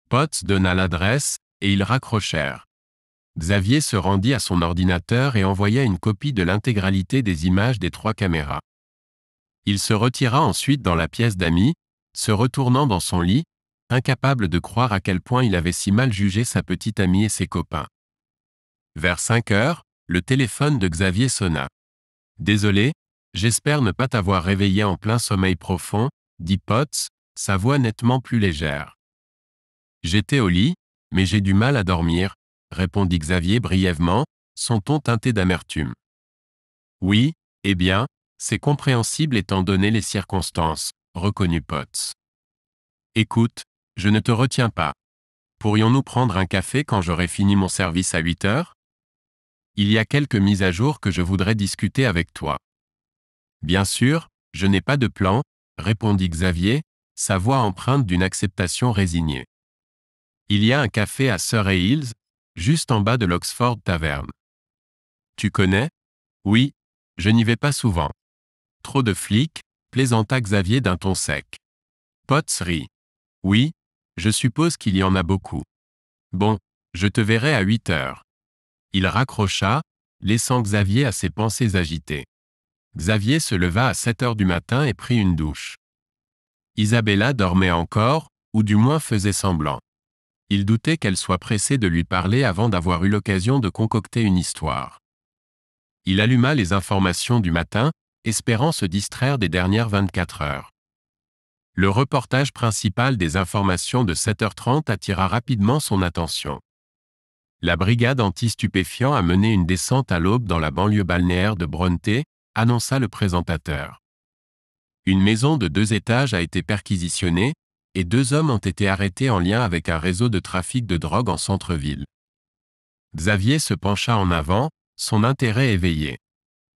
Potts donna l'adresse, et ils raccrochèrent. Xavier se rendit à son ordinateur et envoya une copie de l'intégralité des images des 3 caméras. Il se retira ensuite dans la pièce d'amis, se retournant dans son lit, incapable de croire à quel point il avait si mal jugé sa petite amie et ses copains. Vers 5 heures, le téléphone de Xavier sonna. « Désolé, j'espère ne pas t'avoir réveillé en plein sommeil profond, » dit Potts, sa voix nettement plus légère. « J'étais au lit, mais j'ai du mal à dormir, » répondit Xavier brièvement, son ton teinté d'amertume. « Oui, eh bien, c'est compréhensible étant donné les circonstances, » reconnut Potts. « Écoute, je ne te retiens pas. Pourrions-nous prendre un café quand j'aurai fini mon service à 8 heures? Il y a quelques mises à jour que je voudrais discuter avec toi. » Bien sûr, je n'ai pas de plan, répondit Xavier, sa voix empreinte d'une acceptation résignée. Il y a un café à Surrey Hills, juste en bas de l'Oxford Tavern. Tu connais? Oui, je n'y vais pas souvent. Trop de flics, plaisanta Xavier d'un ton sec. Potts rit. Oui, je suppose qu'il y en a beaucoup. Bon, je te verrai à 8 heures. Il raccrocha, laissant Xavier à ses pensées agitées. Xavier se leva à 7 heures du matin et prit une douche. Isabella dormait encore, ou du moins faisait semblant. Il doutait qu'elle soit pressée de lui parler avant d'avoir eu l'occasion de concocter une histoire. Il alluma les informations du matin, espérant se distraire des dernières 24 heures. Le reportage principal des informations de 7h30 attira rapidement son attention. La brigade anti-stupéfiants a mené une descente à l'aube dans la banlieue balnéaire de Bronte, annonça le présentateur. Une maison de 2 étages a été perquisitionnée, et 2 hommes ont été arrêtés en lien avec un réseau de trafic de drogue en centre-ville. Xavier se pencha en avant, son intérêt éveillé.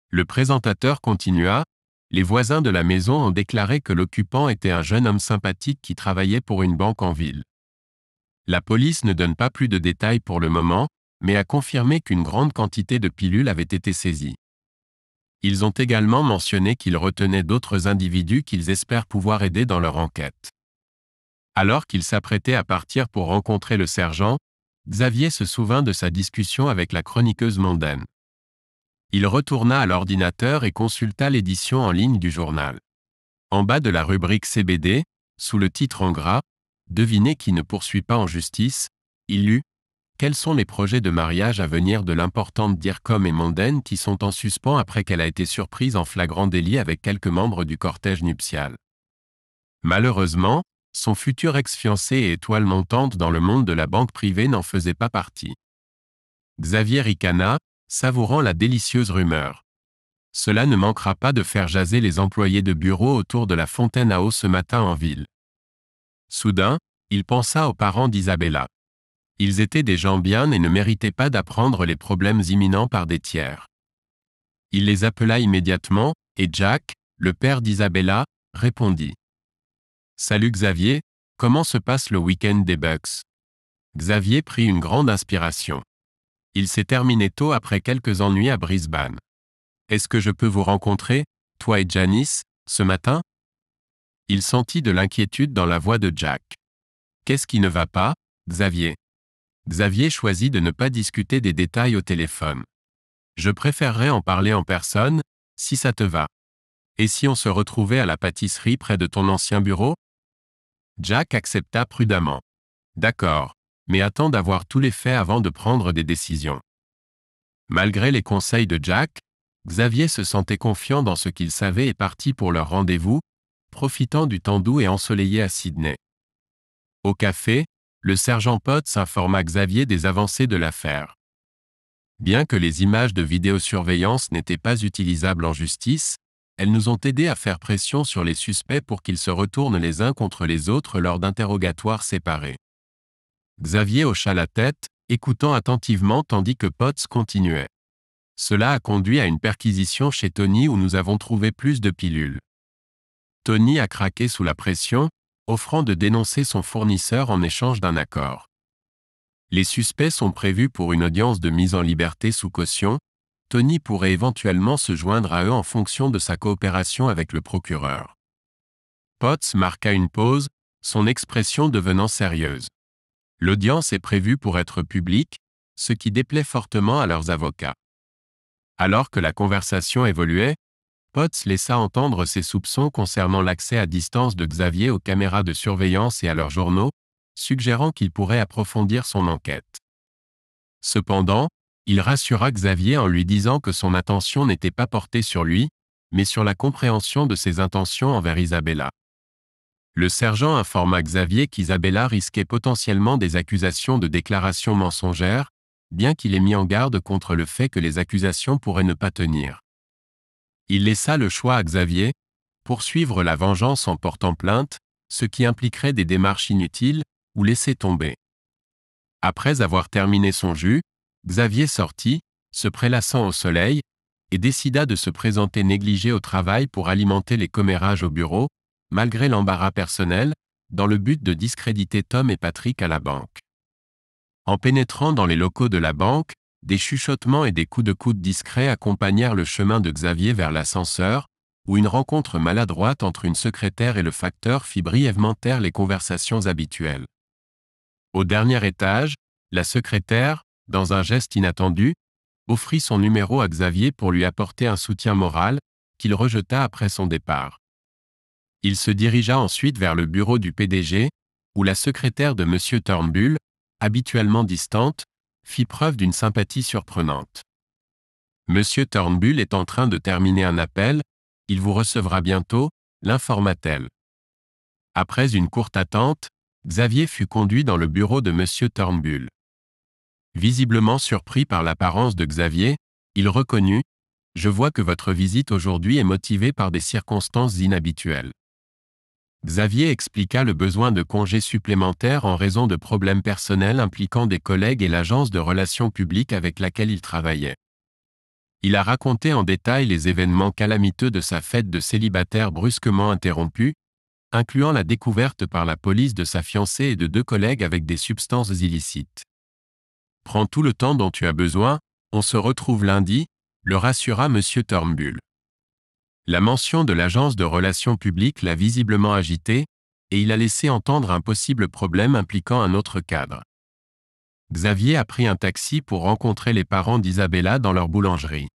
Le présentateur continua: les voisins de la maison ont déclaré que l'occupant était un jeune homme sympathique qui travaillait pour une banque en ville. La police ne donne pas plus de détails pour le moment, mais a confirmé qu'une grande quantité de pilules avait été saisie. Ils ont également mentionné qu'ils retenaient d'autres individus qu'ils espèrent pouvoir aider dans leur enquête. Alors qu'il s'apprêtait à partir pour rencontrer le sergent, Xavier se souvint de sa discussion avec la chroniqueuse mondaine. Il retourna à l'ordinateur et consulta l'édition en ligne du journal. En bas de la rubrique CBD, sous le titre en gras « Devinez qui ne poursuit pas en justice », il lut « Quels sont les projets de mariage à venir de l'importante Dircom et mondaine qui sont en suspens après qu'elle a été surprise en flagrant délit avec quelques membres du cortège nuptial ?» Malheureusement, son futur ex-fiancé et étoile montante dans le monde de la banque privée n'en faisait pas partie. Xavier ricana, savourant la délicieuse rumeur. Cela ne manquera pas de faire jaser les employés de bureau autour de la fontaine à eau ce matin en ville. Soudain, il pensa aux parents d'Isabella. Ils étaient des gens bien et ne méritaient pas d'apprendre les problèmes imminents par des tiers. Il les appela immédiatement, et Jack, le père d'Isabella, répondit. « Salut Xavier, comment se passe le week-end des Bucks ?» Xavier prit une grande inspiration. Il s'est terminé tôt après quelques ennuis à Brisbane. Est-ce que je peux vous rencontrer, toi et Janice, ce matin? Il sentit de l'inquiétude dans la voix de Jack. Qu'est-ce qui ne va pas, Xavier? Xavier choisit de ne pas discuter des détails au téléphone. Je préférerais en parler en personne, si ça te va. Et si on se retrouvait à la pâtisserie près de ton ancien bureau? Jack accepta prudemment. D'accord, mais attends d'avoir tous les faits avant de prendre des décisions. Malgré les conseils de Jack, Xavier se sentait confiant dans ce qu'il savait et partit pour leur rendez-vous, profitant du temps doux et ensoleillé à Sydney. Au café, le sergent Potts informa Xavier des avancées de l'affaire. Bien que les images de vidéosurveillance n'étaient pas utilisables en justice, elles nous ont aidé à faire pression sur les suspects pour qu'ils se retournent les uns contre les autres lors d'interrogatoires séparés. Xavier hocha la tête, écoutant attentivement tandis que Potts continuait. Cela a conduit à une perquisition chez Tony où nous avons trouvé plus de pilules. Tony a craqué sous la pression, offrant de dénoncer son fournisseur en échange d'un accord. Les suspects sont prévus pour une audience de mise en liberté sous caution. Tony pourrait éventuellement se joindre à eux en fonction de sa coopération avec le procureur. Potts marqua une pause, son expression devenant sérieuse. L'audience est prévue pour être publique, ce qui déplaît fortement à leurs avocats. Alors que la conversation évoluait, Potts laissa entendre ses soupçons concernant l'accès à distance de Xavier aux caméras de surveillance et à leurs journaux, suggérant qu'il pourrait approfondir son enquête. Cependant, il rassura Xavier en lui disant que son attention n'était pas portée sur lui, mais sur la compréhension de ses intentions envers Isabella. Le sergent informa Xavier qu'Isabella risquait potentiellement des accusations de déclaration mensongère, bien qu'il ait mis en garde contre le fait que les accusations pourraient ne pas tenir. Il laissa le choix à Xavier, poursuivre la vengeance en portant plainte, ce qui impliquerait des démarches inutiles, ou laisser tomber. Après avoir terminé son jus, Xavier sortit, se prélassant au soleil, et décida de se présenter négligé au travail pour alimenter les commérages au bureau, malgré l'embarras personnel, dans le but de discréditer Tom et Patrick à la banque. En pénétrant dans les locaux de la banque, des chuchotements et des coups de coude discrets accompagnèrent le chemin de Xavier vers l'ascenseur, où une rencontre maladroite entre une secrétaire et le facteur fit brièvement taire les conversations habituelles. Au dernier étage, la secrétaire, dans un geste inattendu, offrit son numéro à Xavier pour lui apporter un soutien moral, qu'il rejeta après son départ. Il se dirigea ensuite vers le bureau du PDG, où la secrétaire de M. Turnbull, habituellement distante, fit preuve d'une sympathie surprenante. « Monsieur Turnbull est en train de terminer un appel, il vous recevra bientôt », l'informa-t-elle. Après une courte attente, Xavier fut conduit dans le bureau de M. Turnbull. Visiblement surpris par l'apparence de Xavier, il reconnut « Je vois que votre visite aujourd'hui est motivée par des circonstances inhabituelles. » Xavier expliqua le besoin de congés supplémentaires en raison de problèmes personnels impliquant des collègues et l'agence de relations publiques avec laquelle il travaillait. Il a raconté en détail les événements calamiteux de sa fête de célibataire brusquement interrompue, incluant la découverte par la police de sa fiancée et de 2 collègues avec des substances illicites. « Prends tout le temps dont tu as besoin, on se retrouve lundi », le rassura M. Turnbull. La mention de l'agence de relations publiques l'a visiblement agité, et il a laissé entendre un possible problème impliquant un autre cadre. Xavier a pris un taxi pour rencontrer les parents d'Isabella dans leur boulangerie.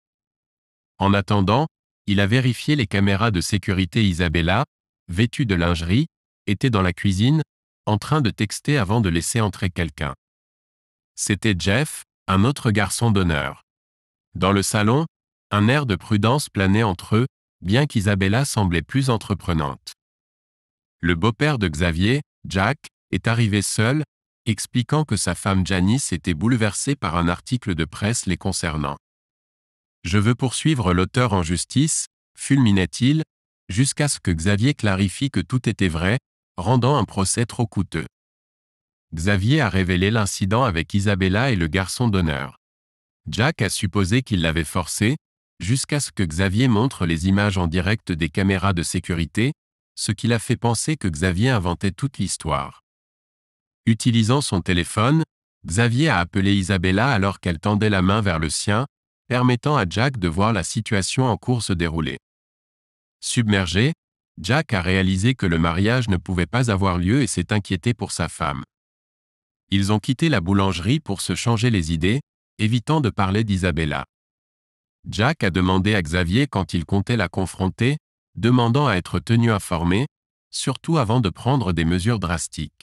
En attendant, il a vérifié les caméras de sécurité. Isabella, vêtue de lingerie, était dans la cuisine, en train de texter avant de laisser entrer quelqu'un. C'était Jeff, un autre garçon d'honneur. Dans le salon, un air de prudence planait entre eux, bien qu'Isabella semblait plus entreprenante. Le beau-père de Xavier, Jack, est arrivé seul, expliquant que sa femme Janice était bouleversée par un article de presse les concernant. « Je veux poursuivre l'auteur en justice », fulminait-il, jusqu'à ce que Xavier clarifie que tout était vrai, rendant un procès trop coûteux. Xavier a révélé l'incident avec Isabella et le garçon d'honneur. Jack a supposé qu'il l'avait forcé, jusqu'à ce que Xavier montre les images en direct des caméras de sécurité, ce qui l'a fait penser que Xavier inventait toute l'histoire. Utilisant son téléphone, Xavier a appelé Isabella alors qu'elle tendait la main vers le sien, permettant à Jack de voir la situation en cours se dérouler. Submergé, Jack a réalisé que le mariage ne pouvait pas avoir lieu et s'est inquiété pour sa femme. Ils ont quitté la boulangerie pour se changer les idées, évitant de parler d'Isabella. Jack a demandé à Xavier quand il comptait la confronter, demandant à être tenu informé, surtout avant de prendre des mesures drastiques.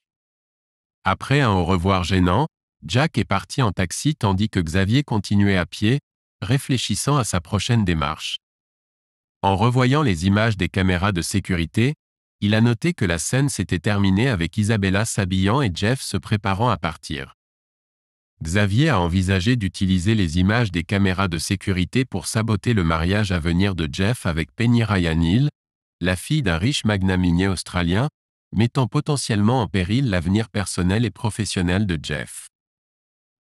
Après un au revoir gênant, Jack est parti en taxi tandis que Xavier continuait à pied, réfléchissant à sa prochaine démarche. En revoyant les images des caméras de sécurité, il a noté que la scène s'était terminée avec Isabella s'habillant et Jeff se préparant à partir. Xavier a envisagé d'utiliser les images des caméras de sécurité pour saboter le mariage à venir de Jeff avec Penny Ryan Hill, la fille d'un riche magnat australien, mettant potentiellement en péril l'avenir personnel et professionnel de Jeff.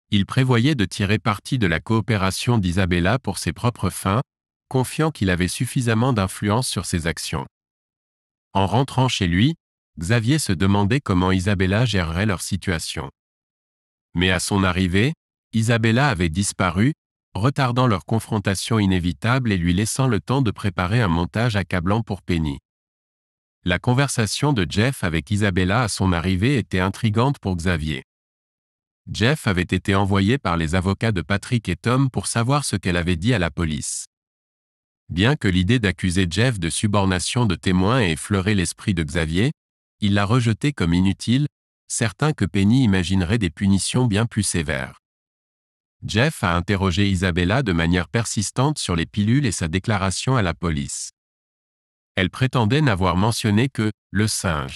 Il prévoyait de tirer parti de la coopération d'Isabella pour ses propres fins, confiant qu'il avait suffisamment d'influence sur ses actions. En rentrant chez lui, Xavier se demandait comment Isabella gérerait leur situation. Mais à son arrivée, Isabella avait disparu, retardant leur confrontation inévitable et lui laissant le temps de préparer un montage accablant pour Penny. La conversation de Jeff avec Isabella à son arrivée était intrigante pour Xavier. Jeff avait été envoyé par les avocats de Patrick et Tom pour savoir ce qu'elle avait dit à la police. Bien que l'idée d'accuser Jeff de subornation de témoins ait effleuré l'esprit de Xavier, il l'a rejetée comme inutile, certain que Penny imaginerait des punitions bien plus sévères. Jeff a interrogé Isabella de manière persistante sur les pilules et sa déclaration à la police. Elle prétendait n'avoir mentionné que « le singe ».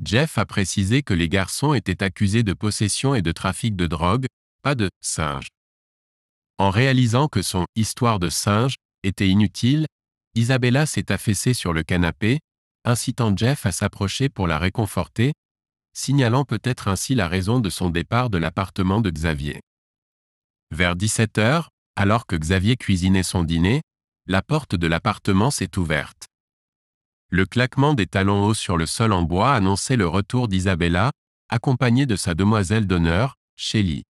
Jeff a précisé que les garçons étaient accusés de possession et de trafic de drogue, pas de « singe ». En réalisant que son « histoire de singe » était inutile, Isabella s'est affaissée sur le canapé, incitant Jeff à s'approcher pour la réconforter, signalant peut-être ainsi la raison de son départ de l'appartement de Xavier. Vers 17h, alors que Xavier cuisinait son dîner, la porte de l'appartement s'est ouverte. Le claquement des talons hauts sur le sol en bois annonçait le retour d'Isabella, accompagnée de sa demoiselle d'honneur, Shelley.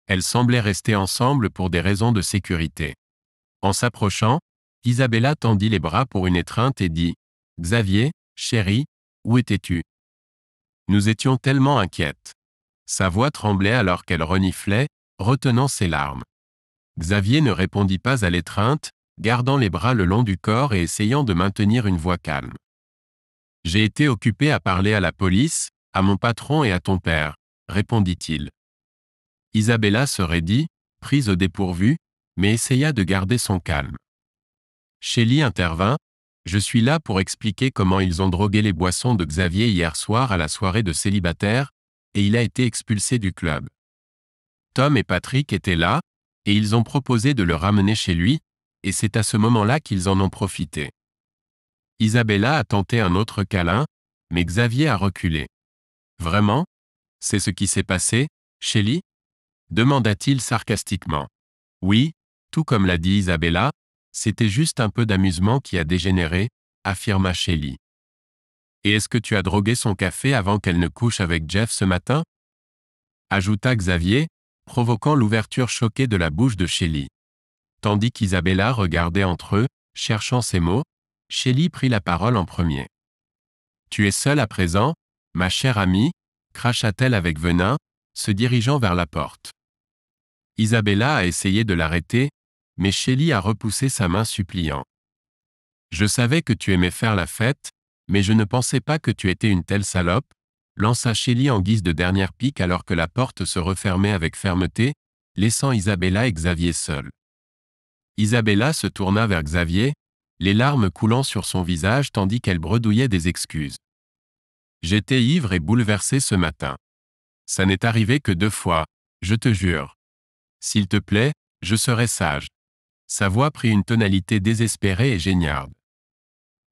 Elles semblaient rester ensemble pour des raisons de sécurité. En s'approchant, Isabella tendit les bras pour une étreinte et dit « Xavier, chéri, où étais-tu ? Nous étions tellement inquiètes. » Sa voix tremblait alors qu'elle reniflait, retenant ses larmes. Xavier ne répondit pas à l'étreinte, gardant les bras le long du corps et essayant de maintenir une voix calme. « J'ai été occupé à parler à la police, à mon patron et à ton père, » répondit-il. Isabella se raidit, prise au dépourvu, mais essaya de garder son calme. Shelley intervint. « Je suis là pour expliquer comment ils ont drogué les boissons de Xavier hier soir à la soirée de célibataire, et il a été expulsé du club. Tom et Patrick étaient là, et ils ont proposé de le ramener chez lui, et c'est à ce moment-là qu'ils en ont profité. » Isabella a tenté un autre câlin, mais Xavier a reculé. « Vraiment ? C'est ce qui s'est passé, Shelley ?» demanda-t-il sarcastiquement. « Oui, Tout comme l'a dit Isabella, c'était juste un peu d'amusement qui a dégénéré, affirma Shelly. Et est-ce que tu as drogué son café avant qu'elle ne couche avec Jeff ce matin? Ajouta Xavier, provoquant l'ouverture choquée de la bouche de Shelly. Tandis qu'Isabella regardait entre eux, cherchant ses mots, Shelly prit la parole en premier. Tu es seule à présent, ma chère amie, cracha-t-elle avec venin, se dirigeant vers la porte. Isabella a essayé de l'arrêter, mais Shelly a repoussé sa main suppliant. Je savais que tu aimais faire la fête, mais je ne pensais pas que tu étais une telle salope, lança Shelly en guise de dernière pique alors que la porte se refermait avec fermeté, laissant Isabella et Xavier seuls. Isabella se tourna vers Xavier, les larmes coulant sur son visage tandis qu'elle bredouillait des excuses. J'étais ivre et bouleversée ce matin. Ça n'est arrivé que 2 fois, je te jure. S'il te plaît, je serai sage. Sa voix prit une tonalité désespérée et géniarde.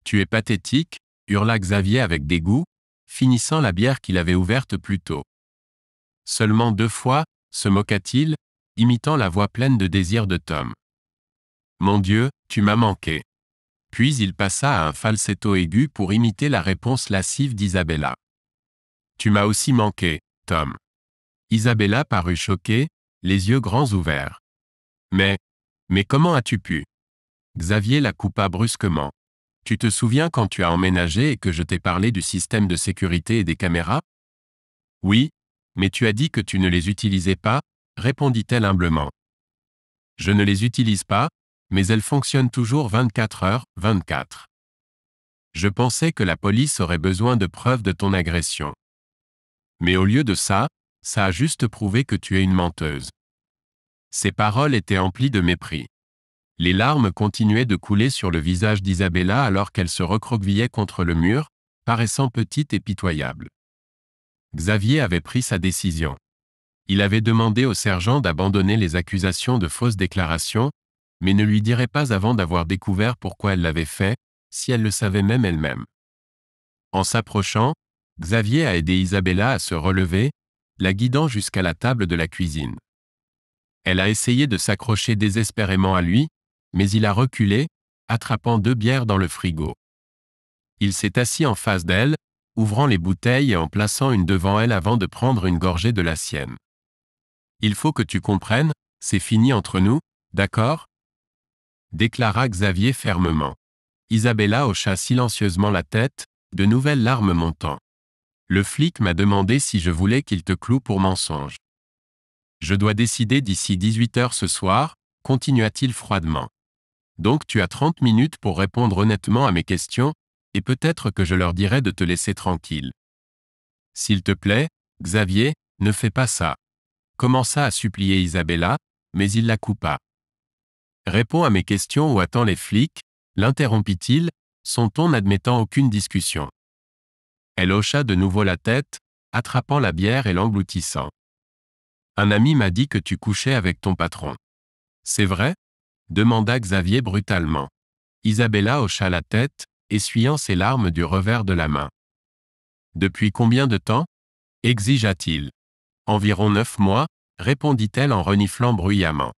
Tu es pathétique, hurla Xavier avec dégoût, finissant la bière qu'il avait ouverte plus tôt. Seulement 2 fois, se moqua-t-il, imitant la voix pleine de désir de Tom. Mon Dieu, tu m'as manqué. Puis il passa à un falsetto aigu pour imiter la réponse lascive d'Isabella. Tu m'as aussi manqué, Tom. Isabella parut choquée, les yeux grands ouverts. Mais comment as-tu pu? Xavier la coupa brusquement. Tu te souviens quand tu as emménagé et que je t'ai parlé du système de sécurité et des caméras? Oui, mais tu as dit que tu ne les utilisais pas, répondit-elle humblement. Je ne les utilise pas, mais elles fonctionnent toujours 24h/24. Je pensais que la police aurait besoin de preuves de ton agression. Mais au lieu de ça, ça a juste prouvé que tu es une menteuse. Ses paroles étaient emplies de mépris. Les larmes continuaient de couler sur le visage d'Isabella alors qu'elle se recroquevillait contre le mur, paraissant petite et pitoyable. Xavier avait pris sa décision. Il avait demandé au sergent d'abandonner les accusations de fausses déclarations, mais ne lui dirait pas avant d'avoir découvert pourquoi elle l'avait fait, si elle le savait même elle-même. En s'approchant, Xavier a aidé Isabella à se relever, la guidant jusqu'à la table de la cuisine. Elle a essayé de s'accrocher désespérément à lui, mais il a reculé, attrapant 2 bières dans le frigo. Il s'est assis en face d'elle, ouvrant les bouteilles et en plaçant une devant elle avant de prendre une gorgée de la sienne. Il faut que tu comprennes, c'est fini entre nous, d'accord? Déclara Xavier fermement. Isabella hocha silencieusement la tête, de nouvelles larmes montant. Le flic m'a demandé si je voulais qu'il te cloue pour mensonge. Je dois décider d'ici 18h ce soir, continua-t-il froidement. Donc tu as 30 minutes pour répondre honnêtement à mes questions, et peut-être que je leur dirai de te laisser tranquille. S'il te plaît, Xavier, ne fais pas ça. Commença à supplier Isabella, mais il la coupa. Réponds à mes questions ou attends les flics, l'interrompit-il, son ton n'admettant aucune discussion. Elle hocha de nouveau la tête, attrapant la bière et l'engloutissant. Un ami m'a dit que tu couchais avec ton patron. C'est vrai? Demanda Xavier brutalement. Isabella hocha la tête, essuyant ses larmes du revers de la main. Depuis combien de temps? Exigea-t-il. Environ 9 mois, répondit-elle en reniflant bruyamment.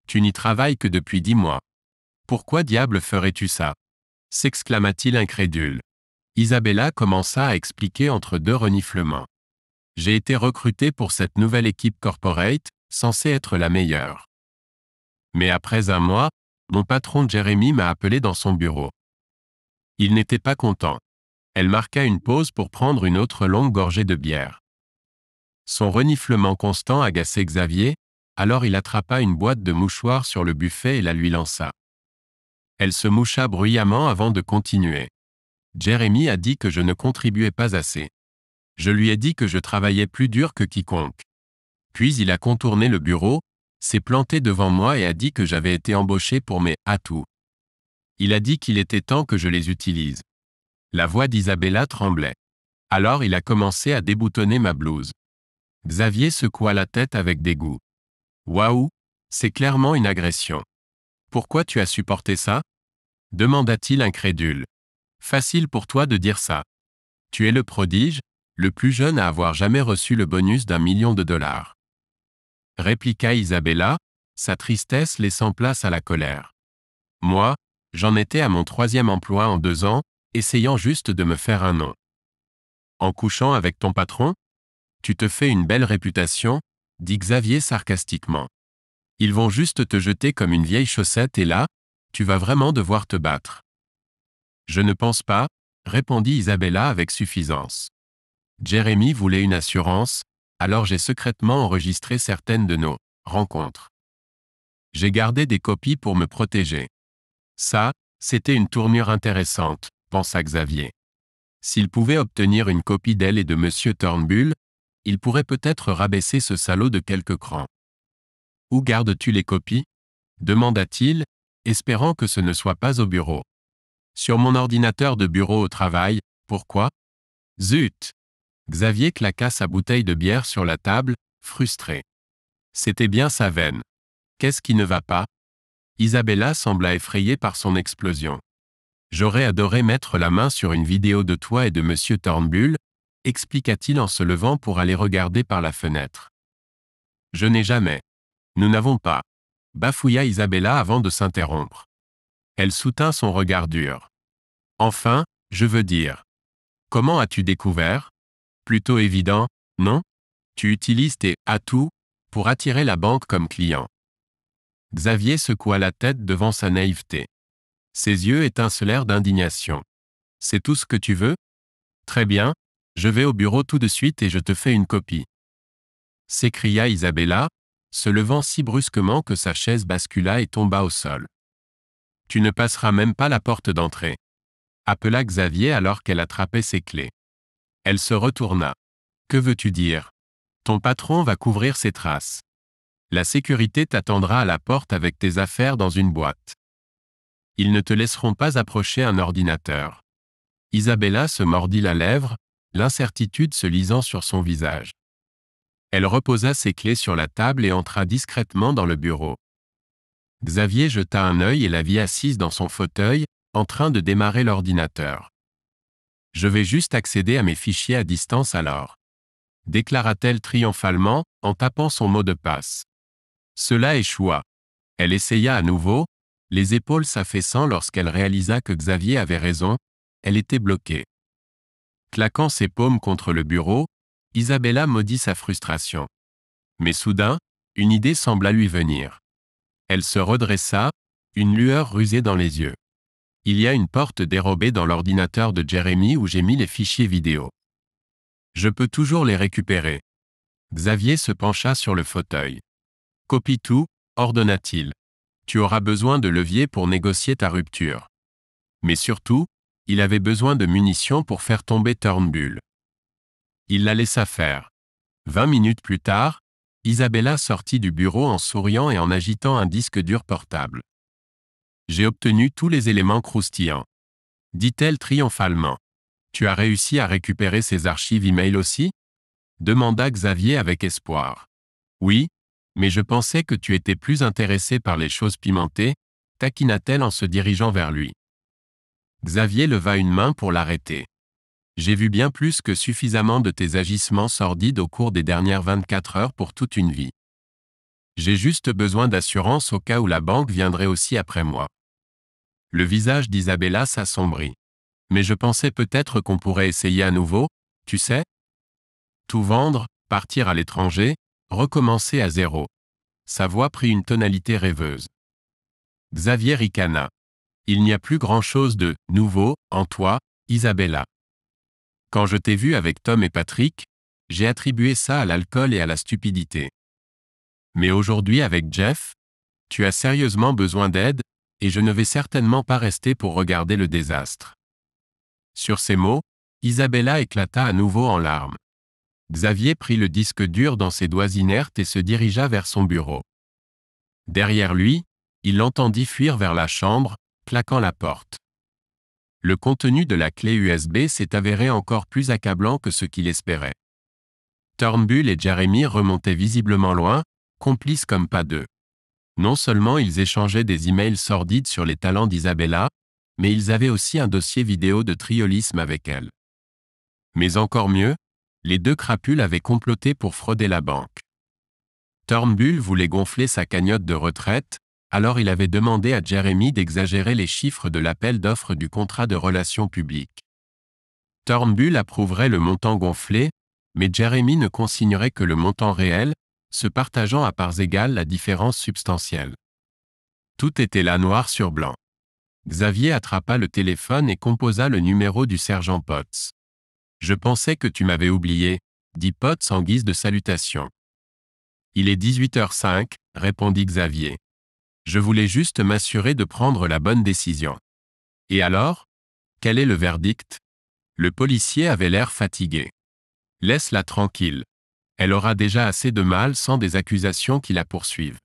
Tu n'y travailles que depuis 10 mois. Pourquoi diable ferais-tu ça? S'exclama-t-il incrédule. Isabella commença à expliquer entre 2 reniflements. J'ai été recruté pour cette nouvelle équipe corporate, censée être la meilleure. Mais après 1 mois, mon patron Jeremy m'a appelé dans son bureau. Il n'était pas content. Elle marqua une pause pour prendre une autre longue gorgée de bière. Son reniflement constant agaçait Xavier, alors il attrapa une boîte de mouchoirs sur le buffet et la lui lança. Elle se moucha bruyamment avant de continuer. Jeremy a dit que je ne contribuais pas assez. Je lui ai dit que je travaillais plus dur que quiconque. Puis il a contourné le bureau, s'est planté devant moi et a dit que j'avais été embauché pour mes atouts. Il a dit qu'il était temps que je les utilise. La voix d'Isabella tremblait. Alors il a commencé à déboutonner ma blouse. Xavier secoua la tête avec dégoût. Waouh, c'est clairement une agression. Pourquoi tu as supporté ça? Demanda-t-il incrédule. Facile pour toi de dire ça. Tu es le prodige, le plus jeune à avoir jamais reçu le bonus d'1 million de dollars. Répliqua Isabella, sa tristesse laissant place à la colère. Moi, j'en étais à mon 3e emploi en 2 ans, essayant juste de me faire un nom. En couchant avec ton patron? Tu te fais une belle réputation, dit Xavier sarcastiquement. Ils vont juste te jeter comme une vieille chaussette et là, tu vas vraiment devoir te battre. Je ne pense pas, répondit Isabella avec suffisance. Jérémy voulait une assurance, alors j'ai secrètement enregistré certaines de nos rencontres. J'ai gardé des copies pour me protéger. Ça, c'était une tournure intéressante, pensa Xavier. S'il pouvait obtenir une copie d'elle et de Monsieur Turnbull, il pourrait peut-être rabaisser ce salaud de quelques crans. Où gardes-tu les copies? Demanda-t-il, espérant que ce ne soit pas au bureau. Sur mon ordinateur de bureau au travail, pourquoi? Zut! Xavier claqua sa bouteille de bière sur la table, frustré. C'était bien sa veine. Qu'est-ce qui ne va pas? Isabella sembla effrayée par son explosion. J'aurais adoré mettre la main sur une vidéo de toi et de Monsieur Turnbull, expliqua-t-il en se levant pour aller regarder par la fenêtre. Je n'ai jamais. Nous n'avons pas. Bafouilla Isabella avant de s'interrompre. Elle soutint son regard dur. Enfin, je veux dire. Comment as-tu découvert? Plutôt évident, non? Tu utilises tes atouts pour attirer la banque comme client. Xavier secoua la tête devant sa naïveté. Ses yeux étincelèrent d'indignation. C'est tout ce que tu veux? Très bien, je vais au bureau tout de suite et je te fais une copie. S'écria Isabella, se levant si brusquement que sa chaise bascula et tomba au sol. Tu ne passeras même pas la porte d'entrée. Appela Xavier alors qu'elle attrapait ses clés. Elle se retourna. Que veux-tu dire? Ton patron va couvrir ses traces. La sécurité t'attendra à la porte avec tes affaires dans une boîte. Ils ne te laisseront pas approcher un ordinateur. Isabella se mordit la lèvre, l'incertitude se lisant sur son visage. Elle reposa ses clés sur la table et entra discrètement dans le bureau. Xavier jeta un œil et la vit assise dans son fauteuil, en train de démarrer l'ordinateur. Je vais juste accéder à mes fichiers à distance alors, déclara-t-elle triomphalement, en tapant son mot de passe. Cela échoua. Elle essaya à nouveau, les épaules s'affaissant lorsqu'elle réalisa que Xavier avait raison, elle était bloquée. Claquant ses paumes contre le bureau, Isabella maudit sa frustration. Mais soudain, une idée sembla lui venir. Elle se redressa, une lueur rusée dans les yeux. Il y a une porte dérobée dans l'ordinateur de Jérémy où j'ai mis les fichiers vidéo. Je peux toujours les récupérer. Xavier se pencha sur le fauteuil. Copie tout, ordonna-t-il. Tu auras besoin de levier pour négocier ta rupture. Mais surtout, il avait besoin de munitions pour faire tomber Turnbull. Il la laissa faire. 20 minutes plus tard, Isabella sortit du bureau en souriant et en agitant un disque dur portable. J'ai obtenu tous les éléments croustillants, dit-elle triomphalement. Tu as réussi à récupérer ces archives e-mail aussi? Demanda Xavier avec espoir. Oui, mais je pensais que tu étais plus intéressé par les choses pimentées, taquina-t-elle en se dirigeant vers lui. Xavier leva une main pour l'arrêter. J'ai vu bien plus que suffisamment de tes agissements sordides au cours des dernières 24 heures pour toute une vie. J'ai juste besoin d'assurance au cas où la banque viendrait aussi après moi. Le visage d'Isabella s'assombrit. Mais je pensais peut-être qu'on pourrait essayer à nouveau, tu sais? Tout vendre, partir à l'étranger, recommencer à zéro. Sa voix prit une tonalité rêveuse. Xavier ricana. Il n'y a plus grand-chose de « nouveau » en toi, Isabella. Quand je t'ai vu avec Tom et Patrick, j'ai attribué ça à l'alcool et à la stupidité. Mais aujourd'hui avec Jeff, tu as sérieusement besoin d'aide, et je ne vais certainement pas rester pour regarder le désastre. Sur ces mots, Isabella éclata à nouveau en larmes. Xavier prit le disque dur dans ses doigts inertes et se dirigea vers son bureau. Derrière lui, il l'entendit fuir vers la chambre, claquant la porte. Le contenu de la clé USB s'est avéré encore plus accablant que ce qu'il espérait. Turnbull et Jérémy remontaient visiblement loin, complices comme pas deux. Non seulement ils échangeaient des emails sordides sur les talents d'Isabella, mais ils avaient aussi un dossier vidéo de triolisme avec elle. Mais encore mieux, les deux crapules avaient comploté pour frauder la banque. Turnbull voulait gonfler sa cagnotte de retraite, alors il avait demandé à Jeremy d'exagérer les chiffres de l'appel d'offres du contrat de relations publiques. Turnbull approuverait le montant gonflé, mais Jeremy ne consignerait que le montant réel, se partageant à parts égales la différence substantielle. Tout était là noir sur blanc. Xavier attrapa le téléphone et composa le numéro du sergent Potts. « Je pensais que tu m'avais oublié », dit Potts en guise de salutation. « Il est 18h05, répondit Xavier. « Je voulais juste m'assurer de prendre la bonne décision. » « Et alors ? Quel est le verdict ? » Le policier avait l'air fatigué. « Laisse-la tranquille. Elle aura déjà assez de mal sans des accusations qui la poursuivent. »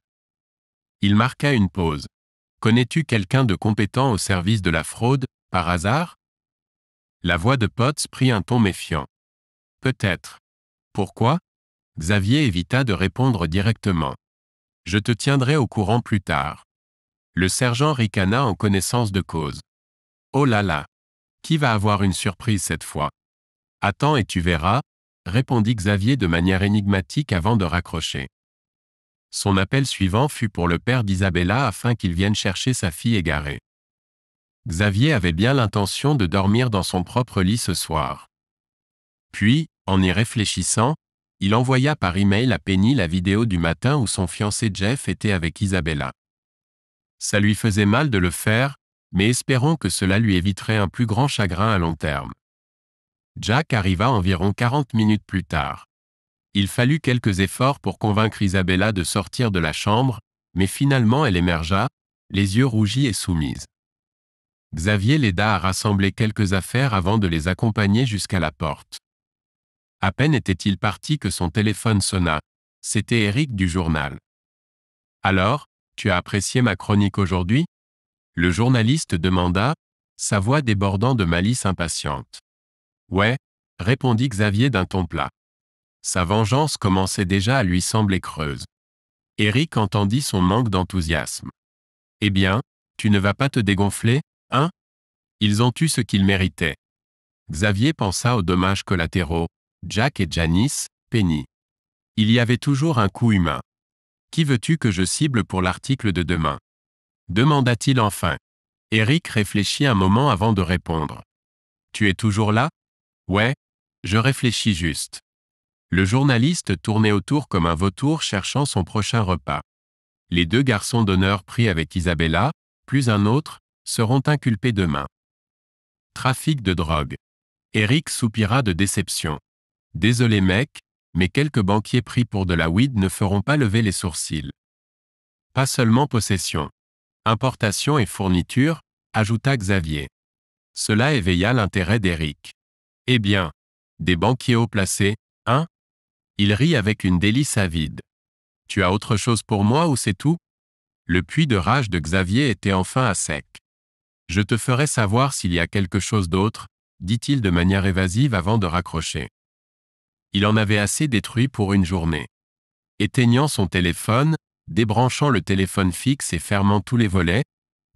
Il marqua une pause. « Connais-tu quelqu'un de compétent au service de la fraude, par hasard ? » La voix de Potts prit un ton méfiant. « Peut-être. Pourquoi ? » Xavier évita de répondre directement. « Je te tiendrai au courant plus tard. » Le sergent ricana en connaissance de cause. « Oh là là ! Qui va avoir une surprise cette fois ? » « Attends et tu verras, » répondit Xavier de manière énigmatique avant de raccrocher. Son appel suivant fut pour le père d'Isabella afin qu'il vienne chercher sa fille égarée. Xavier avait bien l'intention de dormir dans son propre lit ce soir. Puis, en y réfléchissant, il envoya par email à Penny la vidéo du matin où son fiancé Jeff était avec Isabella. Ça lui faisait mal de le faire, mais espérons que cela lui éviterait un plus grand chagrin à long terme. Jack arriva environ 40 minutes plus tard. Il fallut quelques efforts pour convaincre Isabella de sortir de la chambre, mais finalement elle émergea, les yeux rougis et soumise. Xavier l'aida à rassembler quelques affaires avant de les accompagner jusqu'à la porte. À peine était-il parti que son téléphone sonna. C'était Eric du journal. « Alors, tu as apprécié ma chronique aujourd'hui ? » Le journaliste demanda, sa voix débordant de malice impatiente. « Ouais, » répondit Xavier d'un ton plat. Sa vengeance commençait déjà à lui sembler creuse. Eric entendit son manque d'enthousiasme. « Eh bien, tu ne vas pas te dégonfler, hein ? Ils ont eu ce qu'ils méritaient. » Xavier pensa aux dommages collatéraux, Jack et Janice, Penny. Il y avait toujours un coût humain. « Qui veux-tu que je cible pour l'article de demain ? » demanda-t-il enfin. Eric réfléchit un moment avant de répondre. « Tu es toujours là ? » « Ouais, je réfléchis juste. » Le journaliste tournait autour comme un vautour cherchant son prochain repas. Les deux garçons d'honneur pris avec Isabella, plus un autre, seront inculpés demain. Trafic de drogue. Eric soupira de déception. Désolé mec, mais quelques banquiers pris pour de la weed ne feront pas lever les sourcils. Pas seulement possession. Importation et fourniture, ajouta Xavier. Cela éveilla l'intérêt d'Eric. Eh bien, des banquiers haut placés, hein ? Il rit avec une délice avide. Tu as autre chose pour moi ou c'est tout ? Le puits de rage de Xavier était enfin à sec. Je te ferai savoir s'il y a quelque chose d'autre, dit-il de manière évasive avant de raccrocher. Il en avait assez détruit pour une journée. Éteignant son téléphone, débranchant le téléphone fixe et fermant tous les volets,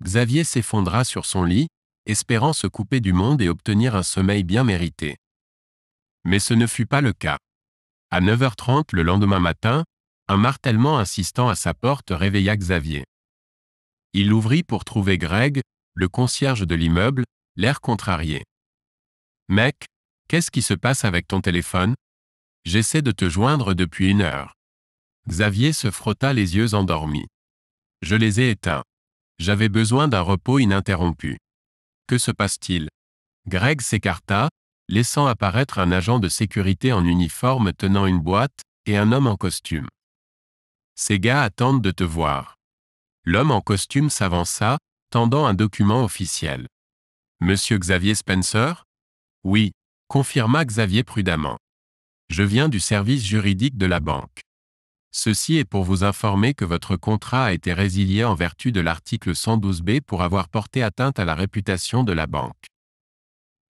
Xavier s'effondra sur son lit, espérant se couper du monde et obtenir un sommeil bien mérité. Mais ce ne fut pas le cas. À 9h30 le lendemain matin, un martèlement insistant à sa porte réveilla Xavier. Il l'ouvrit pour trouver Greg, le concierge de l'immeuble, l'air contrarié. « Mec, qu'est-ce qui se passe avec ton téléphone ? J'essaie de te joindre depuis 1 heure. » Xavier se frotta les yeux endormis. « Je les ai éteints. J'avais besoin d'un repos ininterrompu. » Que se passe-t-il ? Greg s'écarta, laissant apparaître un agent de sécurité en uniforme tenant une boîte, et un homme en costume. « Ces gars attendent de te voir. » L'homme en costume s'avança, tendant un document officiel. « Monsieur Xavier Spencer ? » « Oui, » confirma Xavier prudemment. « Je viens du service juridique de la banque. Ceci est pour vous informer que votre contrat a été résilié en vertu de l'article 112B pour avoir porté atteinte à la réputation de la banque.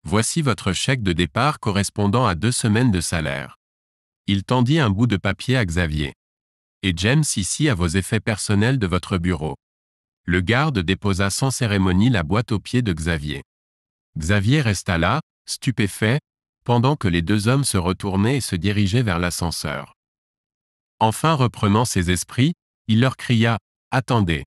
Voici votre chèque de départ correspondant à 2 semaines de salaire. » Il tendit un bout de papier à Xavier. « Et James ici à vos effets personnels de votre bureau. » Le garde déposa sans cérémonie la boîte aux pieds de Xavier. Xavier resta là, stupéfait, pendant que les 2 hommes se retournaient et se dirigeaient vers l'ascenseur. Enfin reprenant ses esprits, il leur cria « Attendez.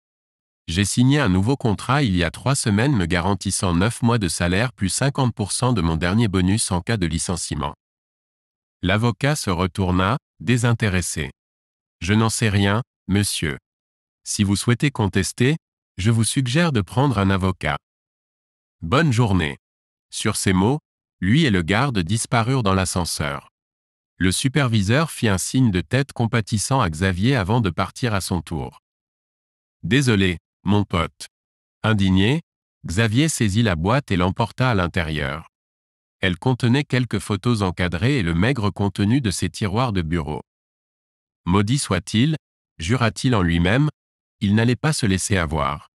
J'ai signé un nouveau contrat il y a 3 semaines me garantissant 9 mois de salaire plus 50% de mon dernier bonus en cas de licenciement. » L'avocat se retourna, désintéressé. « Je n'en sais rien, monsieur. Si vous souhaitez contester, je vous suggère de prendre un avocat. Bonne journée. » Sur ces mots, lui et le garde disparurent dans l'ascenseur. Le superviseur fit un signe de tête compatissant à Xavier avant de partir à son tour. « Désolé, mon pote. » Indigné, Xavier saisit la boîte et l'emporta à l'intérieur. Elle contenait quelques photos encadrées et le maigre contenu de ses tiroirs de bureau. Maudit soit-il, jura-t-il en lui-même, il n'allait pas se laisser avoir.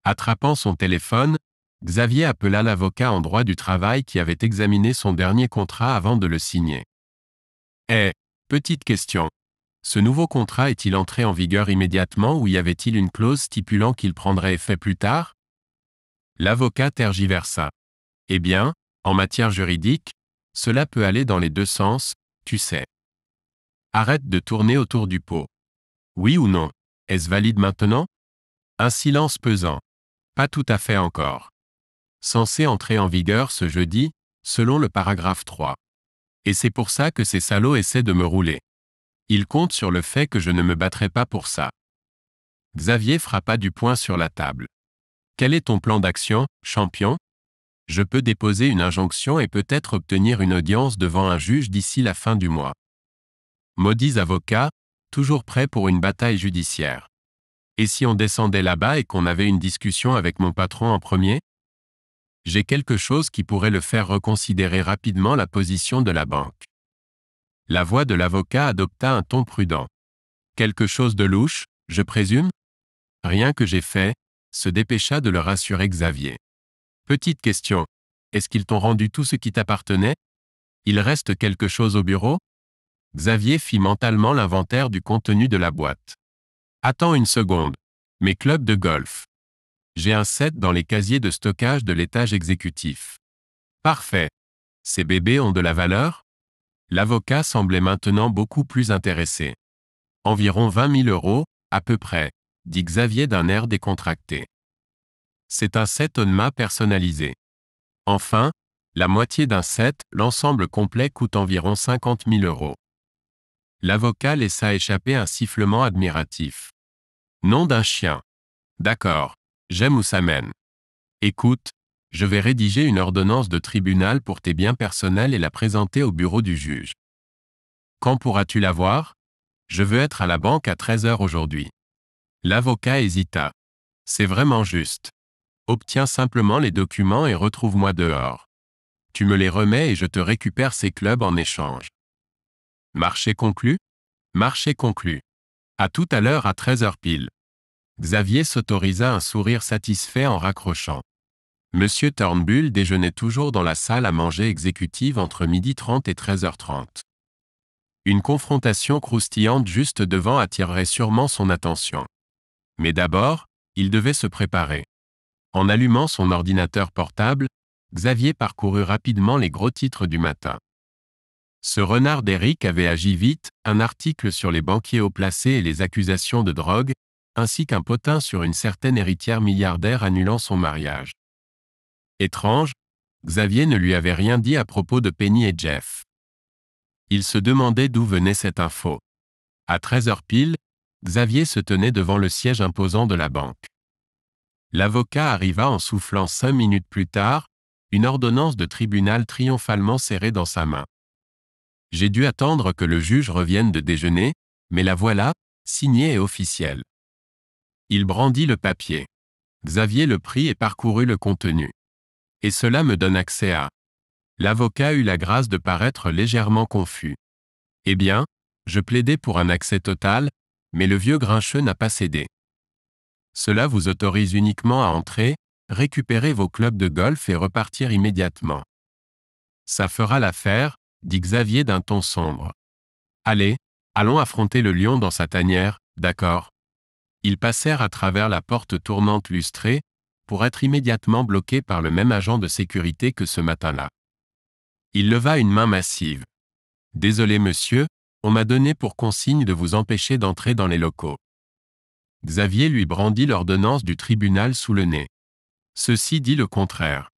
Attrapant son téléphone, Xavier appela l'avocat en droit du travail qui avait examiné son dernier contrat avant de le signer. « Petite question. Ce nouveau contrat est-il entré en vigueur immédiatement ou y avait-il une clause stipulant qu'il prendrait effet plus tard ?» L'avocat tergiversa. « Eh bien, en matière juridique, cela peut aller dans les deux sens, tu sais. Arrête de tourner autour du pot. Oui ou non? Est-ce valide maintenant ?» Un silence pesant. Pas tout à fait encore. Censé entrer en vigueur ce jeudi, selon le paragraphe 3. Et c'est pour ça que ces salauds essaient de me rouler. Ils comptent sur le fait que je ne me battrai pas pour ça. Xavier frappa du poing sur la table. Quel est ton plan d'action, champion? Je peux déposer une injonction et peut-être obtenir une audience devant un juge d'ici la fin du mois. Maudits avocats, toujours prêts pour une bataille judiciaire. Et si on descendait là-bas et qu'on avait une discussion avec mon patron en premier? J'ai quelque chose qui pourrait le faire reconsidérer rapidement la position de la banque. La voix de l'avocat adopta un ton prudent. Quelque chose de louche, je présume? Rien que j'ai fait, se dépêcha de le rassurer Xavier. Petite question. Est-ce qu'ils t'ont rendu tout ce qui t'appartenait? Il reste quelque chose au bureau? Xavier fit mentalement l'inventaire du contenu de la boîte. Attends une seconde. Mes clubs de golf. J'ai un set dans les casiers de stockage de l'étage exécutif. Parfait. Ces bébés ont de la valeur? L'avocat semblait maintenant beaucoup plus intéressé. Environ 20 000 €, à peu près, dit Xavier d'un air décontracté. C'est un set Onma personnalisé. Enfin, la moitié d'un set, l'ensemble complet coûte environ 50 000 €. L'avocat laissa échapper un sifflement admiratif. Nom d'un chien. D'accord, j'aime où ça mène. Écoute, je vais rédiger une ordonnance de tribunal pour tes biens personnels et la présenter au bureau du juge. Quand pourras-tu la voir? Je veux être à la banque à 13 h aujourd'hui. L'avocat hésita. C'est vraiment juste. Obtiens simplement les documents et retrouve-moi dehors. Tu me les remets et je te récupère ces clubs en échange. Marché conclu? Marché conclu. À tout à l'heure à 13 h pile. Xavier s'autorisa un sourire satisfait en raccrochant. Monsieur Turnbull déjeunait toujours dans la salle à manger exécutive entre 12h30 et 13h30. Une confrontation croustillante juste devant attirerait sûrement son attention. Mais d'abord, il devait se préparer. En allumant son ordinateur portable, Xavier parcourut rapidement les gros titres du matin. Ce renard d'Eric avait agi vite, un article sur les banquiers haut placés et les accusations de drogue, ainsi qu'un potin sur une certaine héritière milliardaire annulant son mariage. Étrange, Xavier ne lui avait rien dit à propos de Penny et Jeff. Il se demandait d'où venait cette info. À 13 h pile, Xavier se tenait devant le siège imposant de la banque. L'avocat arriva en soufflant 5 minutes plus tard, une ordonnance de tribunal triomphalement serrée dans sa main. J'ai dû attendre que le juge revienne de déjeuner, mais la voilà, signée et officielle. Il brandit le papier. Xavier le prit et parcourut le contenu. Et cela me donne accès à... L'avocat eut la grâce de paraître légèrement confus. Eh bien, je plaidais pour un accès total, mais le vieux grincheux n'a pas cédé. Cela vous autorise uniquement à entrer, récupérer vos clubs de golf et repartir immédiatement. Ça fera l'affaire, dit Xavier d'un ton sombre. Allez, allons affronter le lion dans sa tanière, d'accord? Ils passèrent à travers la porte tournante lustrée, pour être immédiatement bloqués par le même agent de sécurité que ce matin-là. Il leva une main massive. Désolé monsieur, On m'a donné pour consigne de vous empêcher d'entrer dans les locaux. Xavier lui brandit l'ordonnance du tribunal sous le nez. Ceci dit le contraire.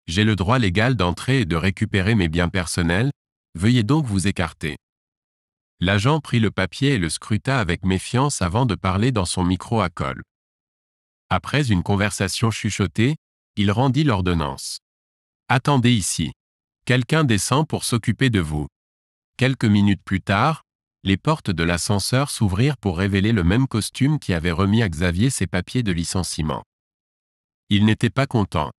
J'ai le droit légal d'entrer et de récupérer mes biens personnels, veuillez donc vous écarter. L'agent prit le papier et le scruta avec méfiance avant de parler dans son micro à colle. Après une conversation chuchotée, il rendit l'ordonnance. Attendez ici. Quelqu'un descend pour s'occuper de vous. Quelques minutes plus tard, les portes de l'ascenseur s'ouvrirent pour révéler le même costume qui avait remis à Xavier ses papiers de licenciement. Il n'était pas content.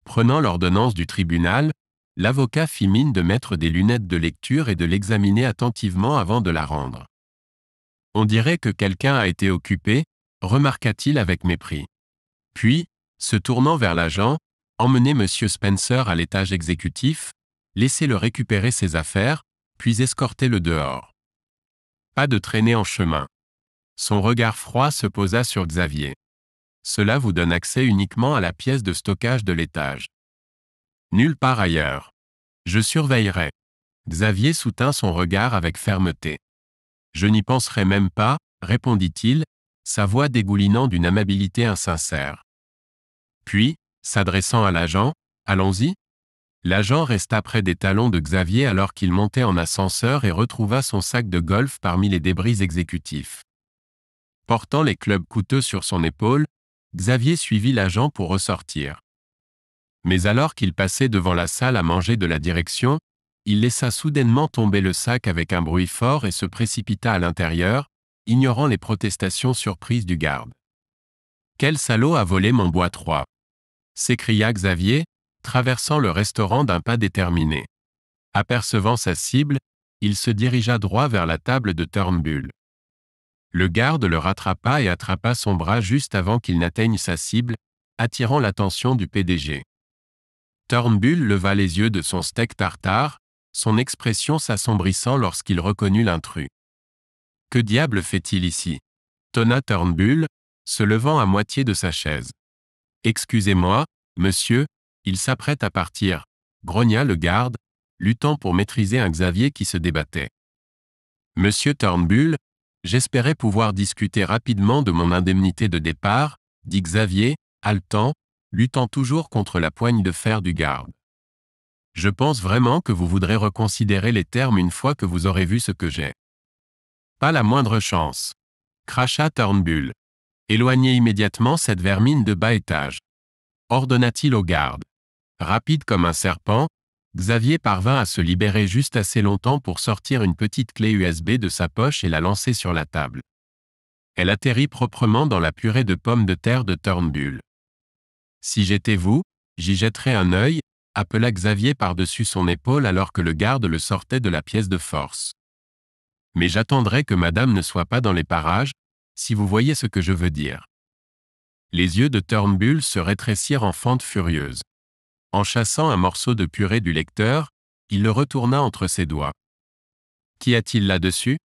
Prenant l'ordonnance du tribunal, l'avocat fit mine de mettre des lunettes de lecture et de l'examiner attentivement avant de la rendre. On dirait que quelqu'un a été occupé, remarqua-t-il avec mépris. Puis, se tournant vers l'agent, emmenez M. Spencer à l'étage exécutif, laissez-le récupérer ses affaires, puis escortez-le dehors. Pas de traînée en chemin. Son regard froid se posa sur Xavier. Cela vous donne accès uniquement à la pièce de stockage de l'étage. Nulle part ailleurs. Je surveillerai. Xavier soutint son regard avec fermeté. Je n'y penserai même pas, répondit-il, sa voix dégoulinant d'une amabilité insincère. Puis, s'adressant à l'agent, allons-y. L'agent resta près des talons de Xavier alors qu'il montait en ascenseur et retrouva son sac de golf parmi les débris exécutifs. Portant les clubs coûteux sur son épaule, Xavier suivit l'agent pour ressortir. Mais alors qu'il passait devant la salle à manger de la direction, il laissa soudainement tomber le sac avec un bruit fort et se précipita à l'intérieur, ignorant les protestations surprises du garde. « Quel salaud a volé mon bois-3 » s'écria Xavier, traversant le restaurant d'un pas déterminé. Apercevant sa cible, il se dirigea droit vers la table de Turnbull. Le garde le rattrapa et attrapa son bras juste avant qu'il n'atteigne sa cible, attirant l'attention du PDG. Turnbull leva les yeux de son steak tartare, son expression s'assombrissant lorsqu'il reconnut l'intrus. « Que diable fait-il ici » tonna Turnbull, se levant à moitié de sa chaise. « Excusez-moi, monsieur, il s'apprête à partir » grogna le garde, luttant pour maîtriser un Xavier qui se débattait. « Monsieur Turnbull, j'espérais pouvoir discuter rapidement de mon indemnité de départ, dit Xavier, haletant, luttant toujours contre la poigne de fer du garde. Je pense vraiment que vous voudrez reconsidérer les termes une fois que vous aurez vu ce que j'ai. Pas la moindre chance. Cracha Turnbull. Éloignez immédiatement cette vermine de bas étage. Ordonna-t-il au garde. Rapide comme un serpent, Xavier parvint à se libérer juste assez longtemps pour sortir une petite clé USB de sa poche et la lancer sur la table. Elle atterrit proprement dans la purée de pommes de terre de Turnbull. Si j'étais vous, j'y jetterais un œil, appela Xavier par-dessus son épaule alors que le garde le sortait de la pièce de force. Mais j'attendrai que madame ne soit pas dans les parages, si vous voyez ce que je veux dire. Les yeux de Turnbull se rétrécirent en fente furieuse. En chassant un morceau de purée du lecteur, il le retourna entre ses doigts. Qu'y a-t-il là-dessus?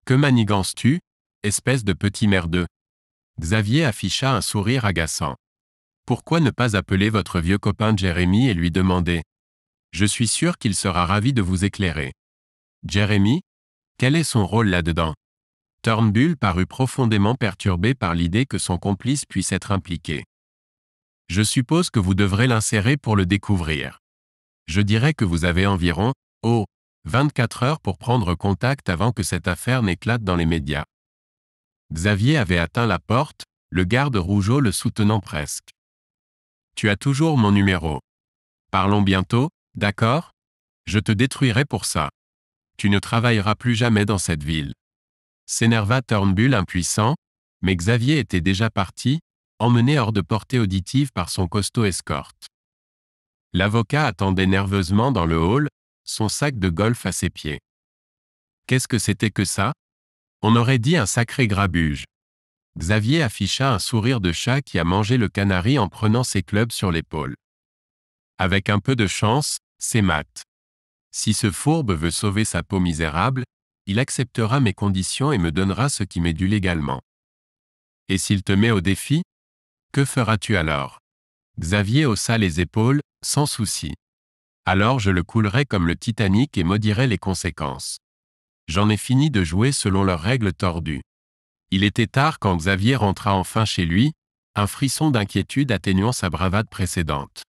Que manigances-tu, espèce de petit merdeux? Xavier afficha un sourire agaçant. Pourquoi ne pas appeler votre vieux copain Jeremy et lui demander? Je suis sûr qu'il sera ravi de vous éclairer. Jeremy? Quel est son rôle là-dedans? Turnbull parut profondément perturbé par l'idée que son complice puisse être impliqué. Je suppose que vous devrez l'insérer pour le découvrir. Je dirais que vous avez environ, 24 heures pour prendre contact avant que cette affaire n'éclate dans les médias. Xavier avait atteint la porte, le garde rougeau le soutenant presque. Tu as toujours mon numéro. Parlons bientôt, d'accord? Je te détruirai pour ça. Tu ne travailleras plus jamais dans cette ville. S'énerva Turnbull impuissant, mais Xavier était déjà parti, emmené hors de portée auditive par son costaud escorte. L'avocat attendait nerveusement dans le hall, son sac de golf à ses pieds. Qu'est-ce que c'était que ça? On aurait dit un sacré grabuge. Xavier afficha un sourire de chat qui a mangé le canari en prenant ses clubs sur l'épaule. Avec un peu de chance, c'est Matt. Si ce fourbe veut sauver sa peau misérable, il acceptera mes conditions et me donnera ce qui m'est dû légalement. Et s'il te met au défi? Que feras-tu alors? Xavier haussa les épaules, sans souci. Alors je le coulerai comme le Titanic et maudirai les conséquences. J'en ai fini de jouer selon leurs règles tordues. Il était tard quand Xavier rentra enfin chez lui, un frisson d'inquiétude atténuant sa bravade précédente.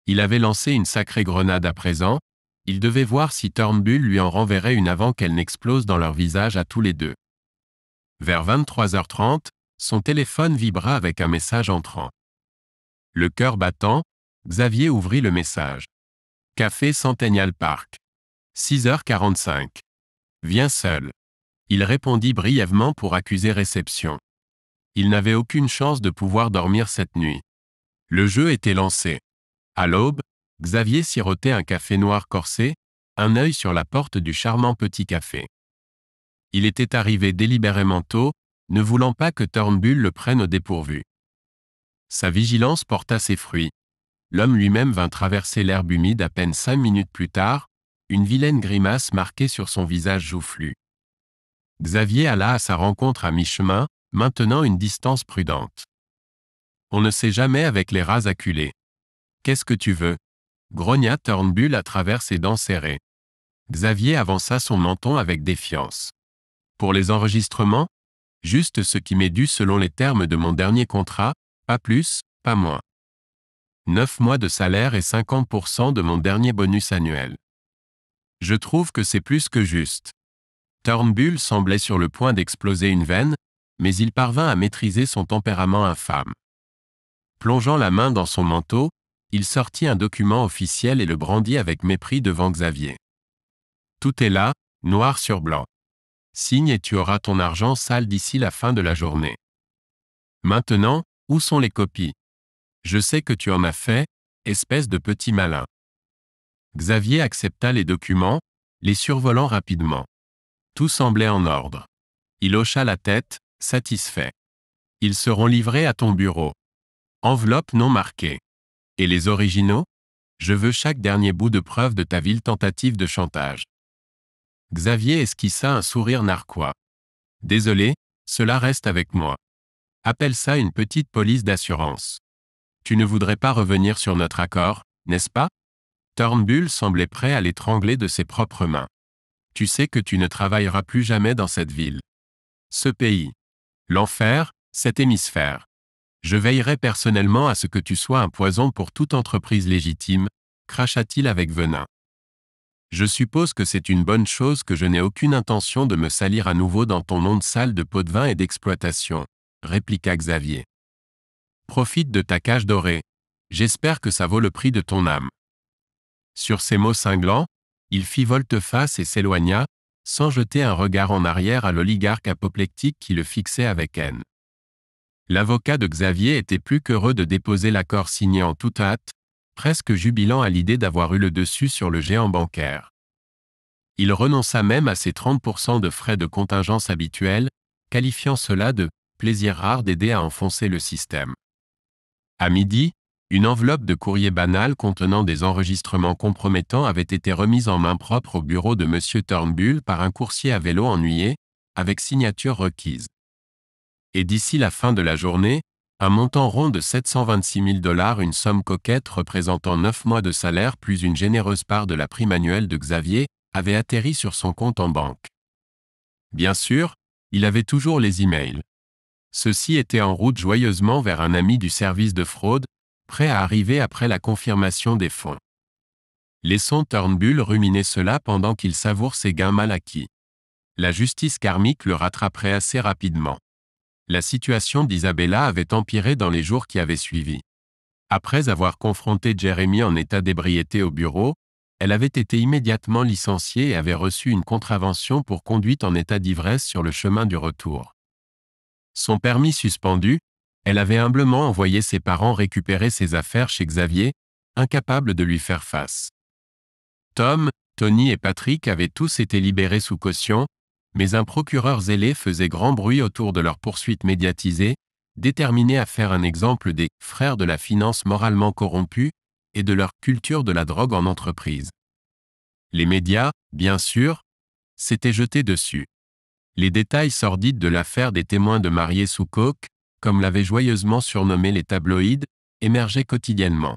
Il avait lancé une sacrée grenade à présent, il devait voir si Turnbull lui en renverrait une avant qu'elle n'explose dans leur visage à tous les deux. Vers 23h30, son téléphone vibra avec un message entrant. Le cœur battant, Xavier ouvrit le message. Café Centennial Park. 6h45. Viens seul. Il répondit brièvement pour accuser réception. Il n'avait aucune chance de pouvoir dormir cette nuit. Le jeu était lancé. À l'aube, Xavier sirotait un café noir corsé, un œil sur la porte du charmant petit café. Il était arrivé délibérément tôt, ne voulant pas que Turnbull le prenne au dépourvu. Sa vigilance porta ses fruits. L'homme lui-même vint traverser l'herbe humide à peine 5 minutes plus tard, une vilaine grimace marquée sur son visage joufflu. Xavier alla à sa rencontre à mi-chemin, maintenant une distance prudente. On ne sait jamais avec les rats acculés. Qu'est-ce que tu veux? Grogna Turnbull à travers ses dents serrées. Xavier avança son menton avec défiance. Pour les enregistrements? Juste ce qui m'est dû selon les termes de mon dernier contrat, pas plus, pas moins. 9 mois de salaire et 50% de mon dernier bonus annuel. Je trouve que c'est plus que juste. Turnbull semblait sur le point d'exploser une veine, mais il parvint à maîtriser son tempérament infâme. Plongeant la main dans son manteau, il sortit un document officiel et le brandit avec mépris devant Xavier. Tout est là, noir sur blanc. Signe et tu auras ton argent sale d'ici la fin de la journée. Maintenant, où sont les copies? Je sais que tu en as fait, espèce de petit malin. Xavier accepta les documents, les survolant rapidement. Tout semblait en ordre. Il hocha la tête, satisfait. Ils seront livrés à ton bureau. Enveloppe non marquée. Et les originaux? Je veux chaque dernier bout de preuve de ta vile tentative de chantage. Xavier esquissa un sourire narquois. Désolé, cela reste avec moi. Appelle ça une petite police d'assurance. Tu ne voudrais pas revenir sur notre accord, n'est-ce pas? Turnbull semblait prêt à l'étrangler de ses propres mains. Tu sais que tu ne travailleras plus jamais dans cette ville. Ce pays. L'enfer, cet hémisphère. Je veillerai personnellement à ce que tu sois un poison pour toute entreprise légitime, cracha-t-il avec venin. Je suppose que c'est une bonne chose que je n'ai aucune intention de me salir à nouveau dans ton onde sale de pot de vin et d'exploitation, répliqua Xavier. Profite de ta cage dorée. J'espère que ça vaut le prix de ton âme. Sur ces mots cinglants, il fit volte-face et s'éloigna, sans jeter un regard en arrière à l'oligarque apoplectique qui le fixait avec haine. L'avocat de Xavier était plus qu'heureux de déposer l'accord signé en toute hâte, presque jubilant à l'idée d'avoir eu le dessus sur le géant bancaire. Il renonça même à ses 30% de frais de contingence habituels, qualifiant cela de « plaisir rare d'aider à enfoncer le système ». À midi, une enveloppe de courrier banal contenant des enregistrements compromettants avait été remise en main propre au bureau de M. Turnbull par un coursier à vélo ennuyé, avec signature requise. Et d'ici la fin de la journée, un montant rond de 726 000 $, une somme coquette représentant 9 mois de salaire plus une généreuse part de la prime annuelle de Xavier, avait atterri sur son compte en banque. Bien sûr, il avait toujours les emails. Ceux-ci étaient en route joyeusement vers un ami du service de fraude, prêt à arriver après la confirmation des fonds. Laissons Turnbull ruminer cela pendant qu'il savoure ses gains mal acquis. La justice karmique le rattraperait assez rapidement. La situation d'Isabella avait empiré dans les jours qui avaient suivi. Après avoir confronté Jeremy en état d'ébriété au bureau, elle avait été immédiatement licenciée et avait reçu une contravention pour conduite en état d'ivresse sur le chemin du retour. Son permis suspendu, elle avait humblement envoyé ses parents récupérer ses affaires chez Xavier, incapables de lui faire face. Tom, Tony et Patrick avaient tous été libérés sous caution, mais un procureur zélé faisait grand bruit autour de leur poursuite médiatisée, déterminé à faire un exemple des « frères de la finance moralement corrompus » et de leur culture de la drogue en entreprise. Les médias, bien sûr, s'étaient jetés dessus. Les détails sordides de l'affaire des témoins de mariés sous coke, comme l'avaient joyeusement surnommé les tabloïds, émergeaient quotidiennement.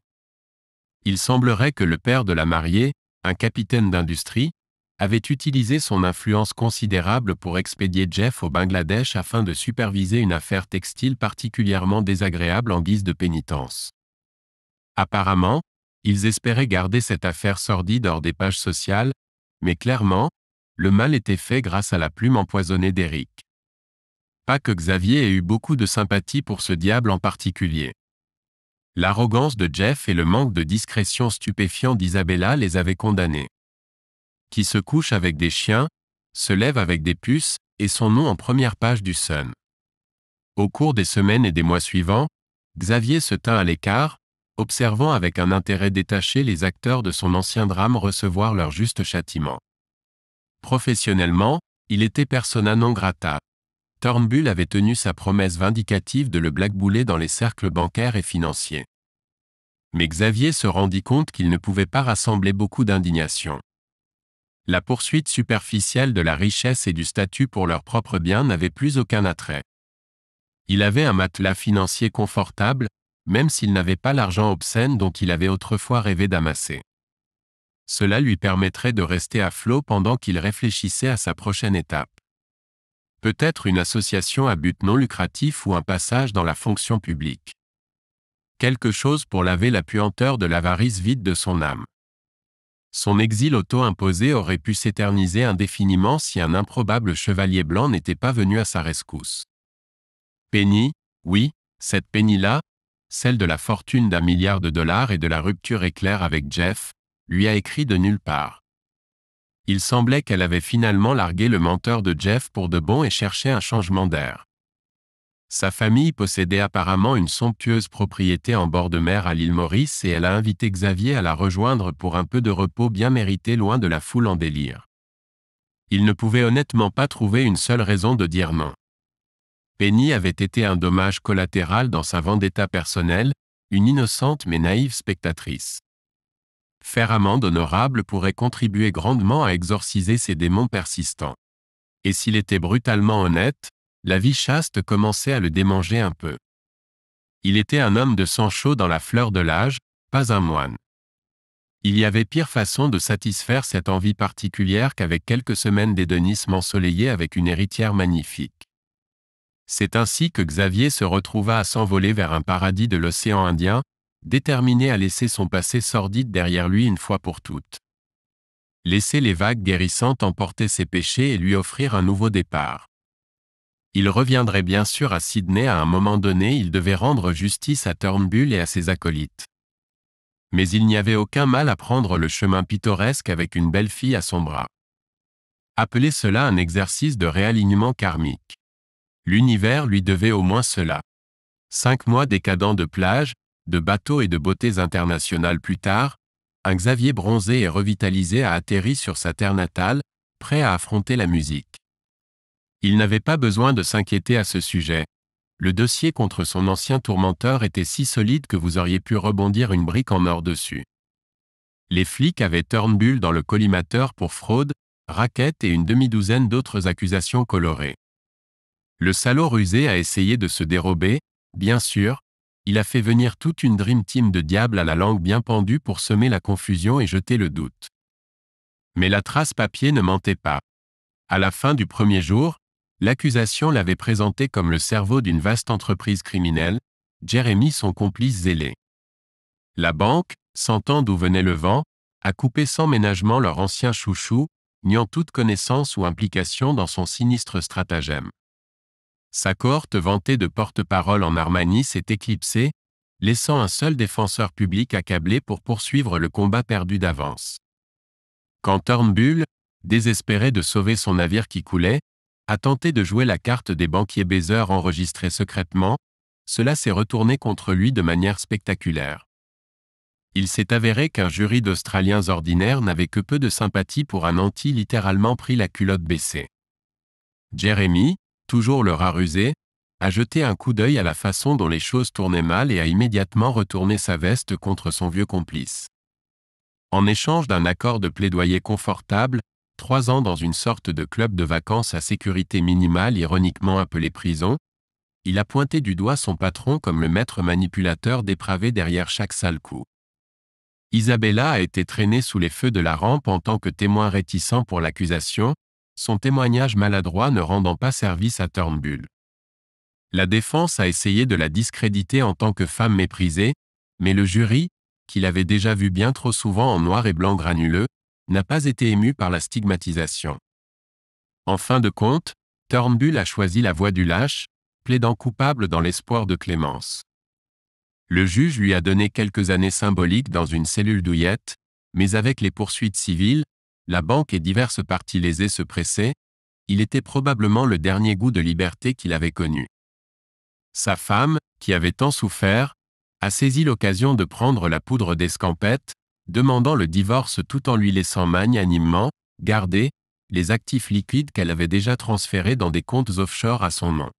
Il semblerait que le père de la mariée, un capitaine d'industrie, avait utilisé son influence considérable pour expédier Jeff au Bangladesh afin de superviser une affaire textile particulièrement désagréable en guise de pénitence. Apparemment, ils espéraient garder cette affaire sordide hors des pages sociales, mais clairement, le mal était fait grâce à la plume empoisonnée d'Eric. Pas que Xavier ait eu beaucoup de sympathie pour ce diable en particulier. L'arrogance de Jeff et le manque de discrétion stupéfiant d'Isabella les avaient condamnés. Qui se couche avec des chiens, se lève avec des puces, et son nom en première page du Sun. Au cours des semaines et des mois suivants, Xavier se tint à l'écart, observant avec un intérêt détaché les acteurs de son ancien drame recevoir leur juste châtiment. Professionnellement, il était persona non grata. Turnbull avait tenu sa promesse vindicative de le blackbouler dans les cercles bancaires et financiers. Mais Xavier se rendit compte qu'il ne pouvait pas rassembler beaucoup d'indignation. La poursuite superficielle de la richesse et du statut pour leurs propres biens n'avait plus aucun attrait. Il avait un matelas financier confortable, même s'il n'avait pas l'argent obscène dont il avait autrefois rêvé d'amasser. Cela lui permettrait de rester à flot pendant qu'il réfléchissait à sa prochaine étape. Peut-être une association à but non lucratif ou un passage dans la fonction publique. Quelque chose pour laver la puanteur de l'avarice vide de son âme. Son exil auto-imposé aurait pu s'éterniser indéfiniment si un improbable chevalier blanc n'était pas venu à sa rescousse. Penny, oui, cette Penny-là, celle de la fortune d'1 milliard de dollars et de la rupture éclair avec Jeff, lui a écrit de nulle part. Il semblait qu'elle avait finalement largué le menteur de Jeff pour de bon et cherchait un changement d'air. Sa famille possédait apparemment une somptueuse propriété en bord de mer à l'île Maurice et elle a invité Xavier à la rejoindre pour un peu de repos bien mérité loin de la foule en délire. Il ne pouvait honnêtement pas trouver une seule raison de dire non. Penny avait été un dommage collatéral dans sa vendetta personnelle, une innocente mais naïve spectatrice. Faire amende honorable pourrait contribuer grandement à exorciser ses démons persistants. Et s'il était brutalement honnête, la vie chaste commençait à le démanger un peu. Il était un homme de sang chaud dans la fleur de l'âge, pas un moine. Il y avait pire façon de satisfaire cette envie particulière qu'avec quelques semaines d'hédonisme ensoleillé avec une héritière magnifique. C'est ainsi que Xavier se retrouva à s'envoler vers un paradis de l'océan Indien, déterminé à laisser son passé sordide derrière lui une fois pour toutes. Laisser les vagues guérissantes emporter ses péchés et lui offrir un nouveau départ. Il reviendrait bien sûr à Sydney à un moment donné, il devait rendre justice à Turnbull et à ses acolytes. Mais il n'y avait aucun mal à prendre le chemin pittoresque avec une belle fille à son bras. Appelez cela un exercice de réalignement karmique. L'univers lui devait au moins cela. 5 mois décadents de plage, de bateaux et de beautés internationales plus tard, un Xavier bronzé et revitalisé a atterri sur sa terre natale, prêt à affronter la musique. Il n'avait pas besoin de s'inquiéter à ce sujet. Le dossier contre son ancien tourmenteur était si solide que vous auriez pu rebondir une brique en or dessus. Les flics avaient Turnbull dans le collimateur pour fraude, racket et une demi-douzaine d'autres accusations colorées. Le salaud rusé a essayé de se dérober, bien sûr, il a fait venir toute une dream team de diables à la langue bien pendue pour semer la confusion et jeter le doute. Mais la trace papier ne mentait pas. À la fin du premier jour, l'accusation l'avait présenté comme le cerveau d'une vaste entreprise criminelle, Jeremy son complice zélé. La banque, sentant d'où venait le vent, a coupé sans ménagement leur ancien chouchou, niant toute connaissance ou implication dans son sinistre stratagème. Sa cohorte vantée de porte-parole en Armani s'est éclipsée, laissant un seul défenseur public accablé pour poursuivre le combat perdu d'avance. Quand Turnbull, désespéré de sauver son navire qui coulait, a tenté de jouer la carte des banquiers baiseurs enregistrés secrètement, cela s'est retourné contre lui de manière spectaculaire. Il s'est avéré qu'un jury d'Australiens ordinaires n'avait que peu de sympathie pour un anti littéralement pris la culotte baissée. Jeremy, toujours le rat rusé, a jeté un coup d'œil à la façon dont les choses tournaient mal et a immédiatement retourné sa veste contre son vieux complice. En échange d'un accord de plaidoyer confortable, 3 ans dans une sorte de club de vacances à sécurité minimale ironiquement appelé prison, il a pointé du doigt son patron comme le maître manipulateur dépravé derrière chaque sale coup. Isabella a été traînée sous les feux de la rampe en tant que témoin réticent pour l'accusation, son témoignage maladroit ne rendant pas service à Turnbull. La défense a essayé de la discréditer en tant que femme méprisée, mais le jury, qui l'avait déjà vue bien trop souvent en noir et blanc granuleux, n'a pas été ému par la stigmatisation. En fin de compte, Turnbull a choisi la voie du lâche, plaidant coupable dans l'espoir de clémence. Le juge lui a donné quelques années symboliques dans une cellule douillette, mais avec les poursuites civiles, la banque et diverses parties lésées se pressaient, il était probablement le dernier goût de liberté qu'il avait connu. Sa femme, qui avait tant souffert, a saisi l'occasion de prendre la poudre d'escampette, demandant le divorce tout en lui laissant magnanimement garder les actifs liquides qu'elle avait déjà transférés dans des comptes offshore à son nom.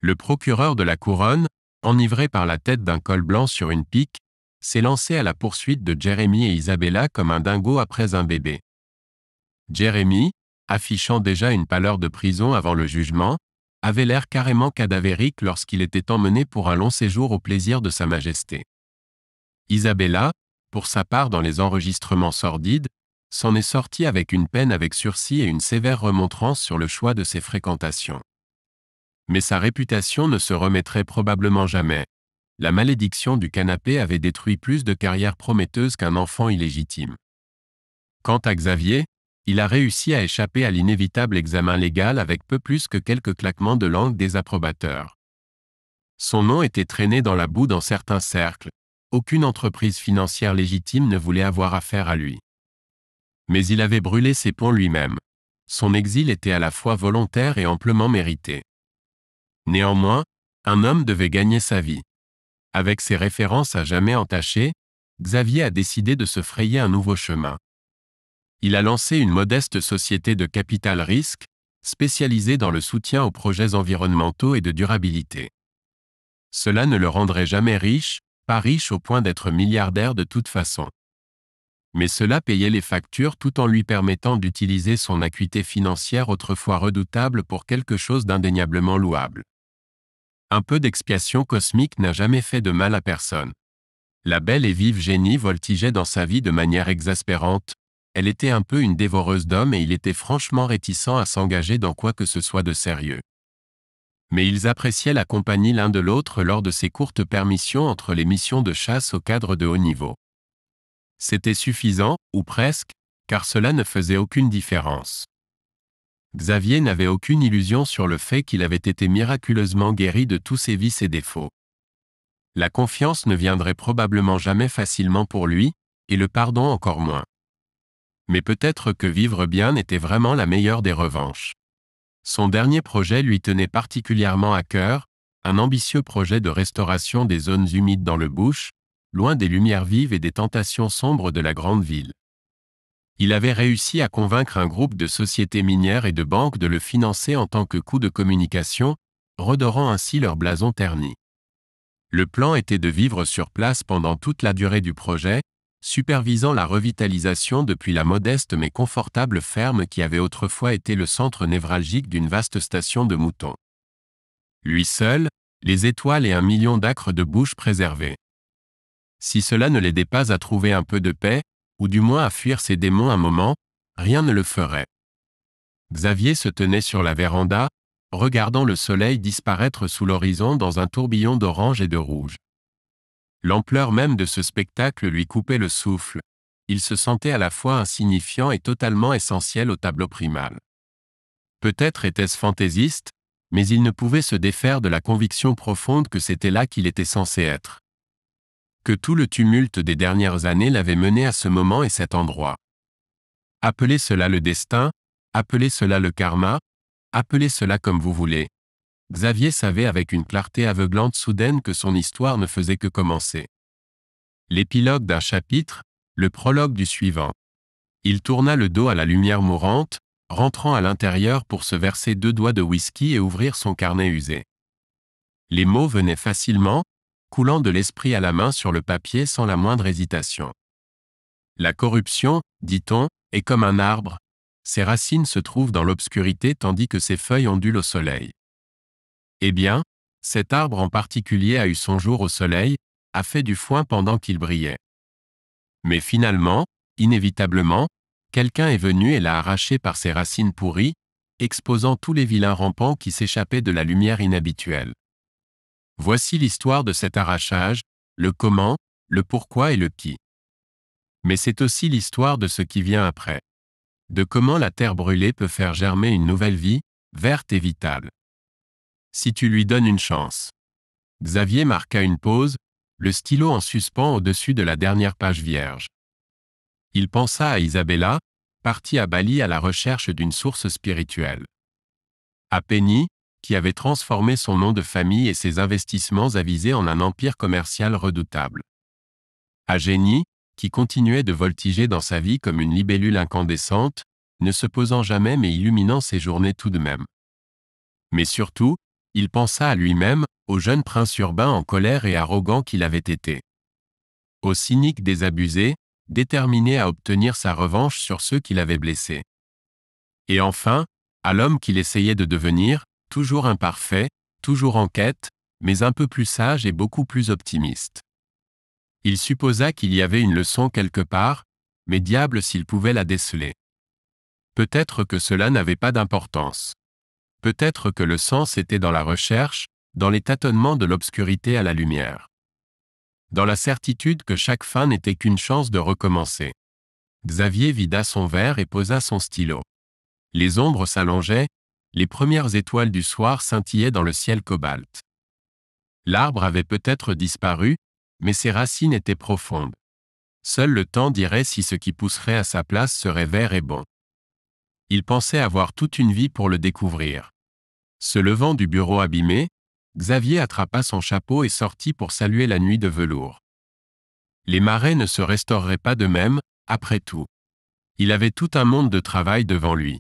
Le procureur de la couronne, enivré par la tête d'un col blanc sur une pique, s'est lancé à la poursuite de Jeremy et Isabella comme un dingo après un bébé. Jeremy, affichant déjà une pâleur de prison avant le jugement, avait l'air carrément cadavérique lorsqu'il était emmené pour un long séjour au plaisir de Sa Majesté. Isabella, pour sa part dans les enregistrements sordides, s'en est sortie avec une peine avec sursis et une sévère remontrance sur le choix de ses fréquentations. Mais sa réputation ne se remettrait probablement jamais. La malédiction du canapé avait détruit plus de carrières prometteuses qu'un enfant illégitime. Quant à Xavier, il a réussi à échapper à l'inévitable examen légal avec peu plus que quelques claquements de langue désapprobateurs. Son nom était traîné dans la boue dans certains cercles. Aucune entreprise financière légitime ne voulait avoir affaire à lui. Mais il avait brûlé ses ponts lui-même. Son exil était à la fois volontaire et amplement mérité. Néanmoins, un homme devait gagner sa vie. Avec ses références à jamais entachées, Xavier a décidé de se frayer un nouveau chemin. Il a lancé une modeste société de capital risque, spécialisée dans le soutien aux projets environnementaux et de durabilité. Cela ne le rendrait jamais riche, pas riche au point d'être milliardaire de toute façon. Mais cela payait les factures tout en lui permettant d'utiliser son acuité financière autrefois redoutable pour quelque chose d'indéniablement louable. Un peu d'expiation cosmique n'a jamais fait de mal à personne. La belle et vive Jenny voltigeait dans sa vie de manière exaspérante. Elle était un peu une dévoreuse d'hommes et il était franchement réticent à s'engager dans quoi que ce soit de sérieux. Mais ils appréciaient la compagnie l'un de l'autre lors de ces courtes permissions entre les missions de chasse au cadre de haut niveau. C'était suffisant, ou presque, car cela ne faisait aucune différence. Xavier n'avait aucune illusion sur le fait qu'il avait été miraculeusement guéri de tous ses vices et défauts. La confiance ne viendrait probablement jamais facilement pour lui, et le pardon encore moins. Mais peut-être que vivre bien n'était vraiment la meilleure des revanches. Son dernier projet lui tenait particulièrement à cœur, un ambitieux projet de restauration des zones humides dans le bush, loin des lumières vives et des tentations sombres de la grande ville. Il avait réussi à convaincre un groupe de sociétés minières et de banques de le financer en tant que coup de communication, redorant ainsi leur blason terni. Le plan était de vivre sur place pendant toute la durée du projet, supervisant la revitalisation depuis la modeste mais confortable ferme qui avait autrefois été le centre névralgique d'une vaste station de moutons. Lui seul, les étoiles et 1 million d'acres de bush préservés. Si cela ne l'aidait pas à trouver un peu de paix, ou du moins à fuir ses démons un moment, rien ne le ferait. Xavier se tenait sur la véranda, regardant le soleil disparaître sous l'horizon dans un tourbillon d'orange et de rouge. L'ampleur même de ce spectacle lui coupait le souffle. Il se sentait à la fois insignifiant et totalement essentiel au tableau primal. Peut-être était-ce fantaisiste, mais il ne pouvait se défaire de la conviction profonde que c'était là qu'il était censé être. Que tout le tumulte des dernières années l'avait mené à ce moment et cet endroit. Appelez cela le destin, appelez cela le karma, appelez cela comme vous voulez. Xavier savait avec une clarté aveuglante soudaine que son histoire ne faisait que commencer. L'épilogue d'un chapitre, le prologue du suivant. Il tourna le dos à la lumière mourante, rentrant à l'intérieur pour se verser 2 doigts de whisky et ouvrir son carnet usé. Les mots venaient facilement, coulant de l'esprit à la main sur le papier sans la moindre hésitation. La corruption, dit-on, est comme un arbre. Ses racines se trouvent dans l'obscurité tandis que ses feuilles ondulent au soleil. Eh bien, cet arbre en particulier a eu son jour au soleil, a fait du foin pendant qu'il brillait. Mais finalement, inévitablement, quelqu'un est venu et l'a arraché par ses racines pourries, exposant tous les vilains rampants qui s'échappaient de la lumière inhabituelle. Voici l'histoire de cet arrachage, le comment, le pourquoi et le qui. Mais c'est aussi l'histoire de ce qui vient après. De comment la terre brûlée peut faire germer une nouvelle vie, verte et vitale. Si tu lui donnes une chance. Xavier marqua une pause, le stylo en suspens au-dessus de la dernière page vierge. Il pensa à Isabella, partie à Bali à la recherche d'une source spirituelle. À Penny, qui avait transformé son nom de famille et ses investissements avisés en un empire commercial redoutable. À Jenny, qui continuait de voltiger dans sa vie comme une libellule incandescente, ne se posant jamais mais illuminant ses journées tout de même. Mais surtout, il pensa à lui-même, au jeune prince urbain en colère et arrogant qu'il avait été. Au cynique désabusé, déterminé à obtenir sa revanche sur ceux qui l'avaient blessé. Et enfin, à l'homme qu'il essayait de devenir, toujours imparfait, toujours en quête, mais un peu plus sage et beaucoup plus optimiste. Il supposa qu'il y avait une leçon quelque part, mais diable s'il pouvait la déceler. Peut-être que cela n'avait pas d'importance. Peut-être que le sens était dans la recherche, dans les tâtonnements de l'obscurité à la lumière. Dans la certitude que chaque fin n'était qu'une chance de recommencer. Xavier vida son verre et posa son stylo. Les ombres s'allongeaient, les premières étoiles du soir scintillaient dans le ciel cobalt. L'arbre avait peut-être disparu, mais ses racines étaient profondes. Seul le temps dirait si ce qui pousserait à sa place serait vert et bon. Il pensait avoir toute une vie pour le découvrir. Se levant du bureau abîmé, Xavier attrapa son chapeau et sortit pour saluer la nuit de velours. Les marais ne se restaureraient pas d'eux-mêmes, après tout. Il avait tout un monde de travail devant lui.